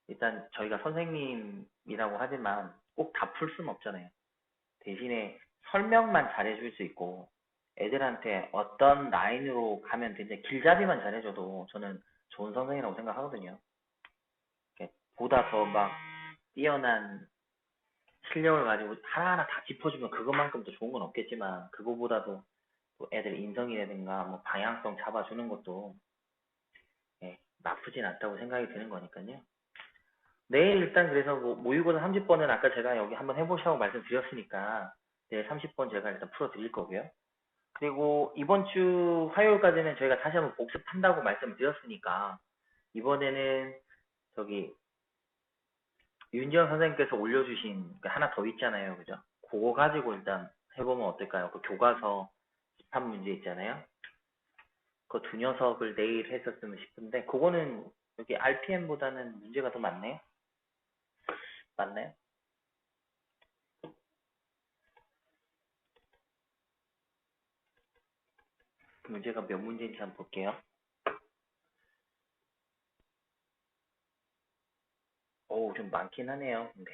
[SPEAKER 1] 일단 저희가 선생님이라고 하지만 꼭 다 풀 수는 없잖아요. 대신에 설명만 잘해줄 수 있고 애들한테 어떤 라인으로 가면 되는지 길잡이만 잘해줘도 저는 좋은 선생이라고 생각하거든요. 보다 더 막 뛰어난 실력을 가지고 하나하나 다 짚어주면 그것만큼 더 좋은 건 없겠지만, 그거보다도 또 애들 인성이라든가 뭐 방향성 잡아주는 것도 나쁘진 않다고 생각이 드는 거니까요. 내일 일단 그래서 뭐 모의고사 30번은 아까 제가 여기 한번 해보시라고 말씀드렸으니까 내일 30번 제가 일단 풀어드릴 거고요. 그리고 이번 주 화요일까지는 저희가 다시 한번 복습한다고 말씀드렸으니까 이번에는 저기 윤지원 선생님께서 올려주신 그 하나 더 있잖아요. 그죠? 그거 가지고 일단 해보면 어떨까요? 그 교과서 집합 문제 있잖아요. 그 두 녀석을 내일 했었으면 싶은데, 그거는 여기 RPM보다는 문제가 더 많네요. 맞나요? 문제가 몇 문제인지 한번 볼게요. 오, 좀 많긴 하네요. 근데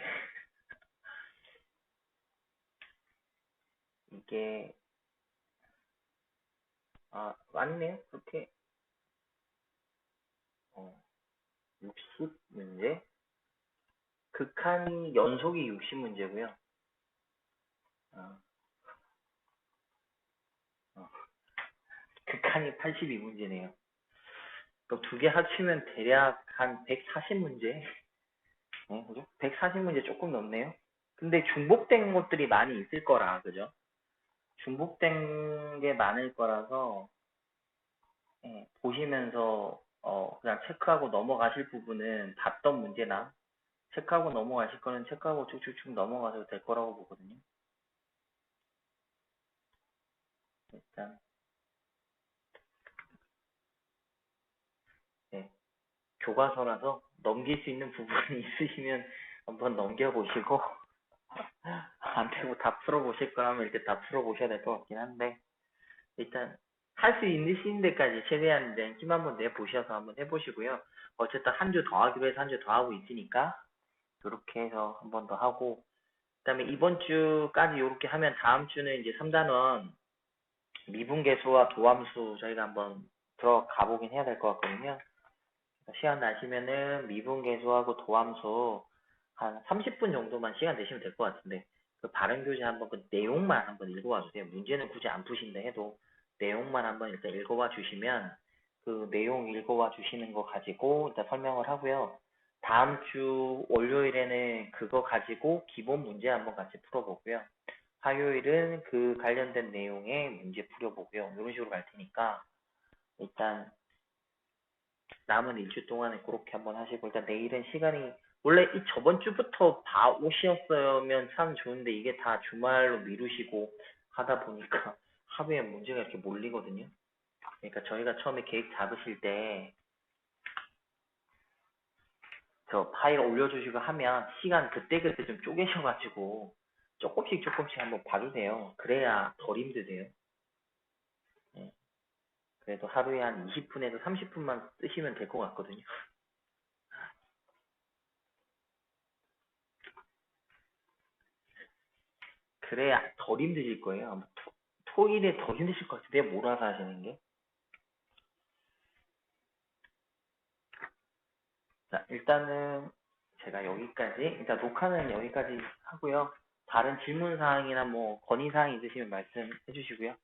[SPEAKER 1] 이게 맞네요. 그렇게 60문제? 극한이 연속이 60문제고요. 극한이 82문제네요. 두 개 합치면 대략 한 140문제? 네, 그죠? 140문제 조금 넘네요. 근데 중복된 것들이 많이 있을 거라, 그죠? 중복된 게 많을 거라서, 보시면서, 그냥 체크하고 넘어가실 부분은 봤던 문제나, 체크하고 넘어가실 거는 체크하고 쭉쭉쭉 넘어가셔도 될 거라고 보거든요. 일단, 네, 교과서라서 넘길 수 있는 부분이 있으시면 한번 넘겨보시고, 안 되고 다 풀어보실 거라면 이렇게 다 풀어보셔야 될 것 같긴 한데, 일단 할 수 있는 데까지 최대한 이제 힘 한번 내보셔서 한번 해보시고요. 어쨌든 한 주 더 하기로 해서 한 주 더 하고 있으니까 이렇게 해서 한 번 더 하고 그다음에 이번 주까지 이렇게 하면 다음 주는 이제 3단원 미분계수와 도함수 저희가 한번 들어가 보긴 해야 될 것 같거든요. 시간 나시면은 미분계수하고 도함수 한 30분 정도만 시간 되시면 될 것 같은데 그 발음교재 한번 그 내용만 한번 읽어봐 주세요. 문제는 굳이 안 푸신다 해도 내용만 한번 일단 읽어봐 주시면 그 내용 읽어봐 주시는 거 가지고 일단 설명을 하고요. 다음 주 월요일에는 그거 가지고 기본 문제 한번 같이 풀어보고요. 화요일은 그 관련된 내용의 문제 풀어보고요. 이런 식으로 갈 테니까 일단 남은 일주 동안에 그렇게 한번 하시고 일단 내일은 시간이 원래 이 저번 주부터 다 오셨으면 참 좋은데 이게 다 주말로 미루시고 하다 보니까 하루에 문제가 이렇게 몰리거든요. 그러니까 저희가 처음에 계획 잡으실 때 저 파일 올려주시고 하면 시간 그때그때 좀 쪼개셔가지고 조금씩 조금씩 한번 봐주세요. 그래야 덜 힘드세요. 예. 그래도 하루에 한 20분에서 30분만 쓰시면 될 것 같거든요. 그래야 덜 힘드실 거예요. 아마 토일에 더 힘드실 것 같은데 몰아서 하시는 게. 자, 일단은 제가 여기까지 일단 녹화는 여기까지 하고요. 다른 질문 사항이나 뭐 건의 사항 있으시면 말씀해 주시고요.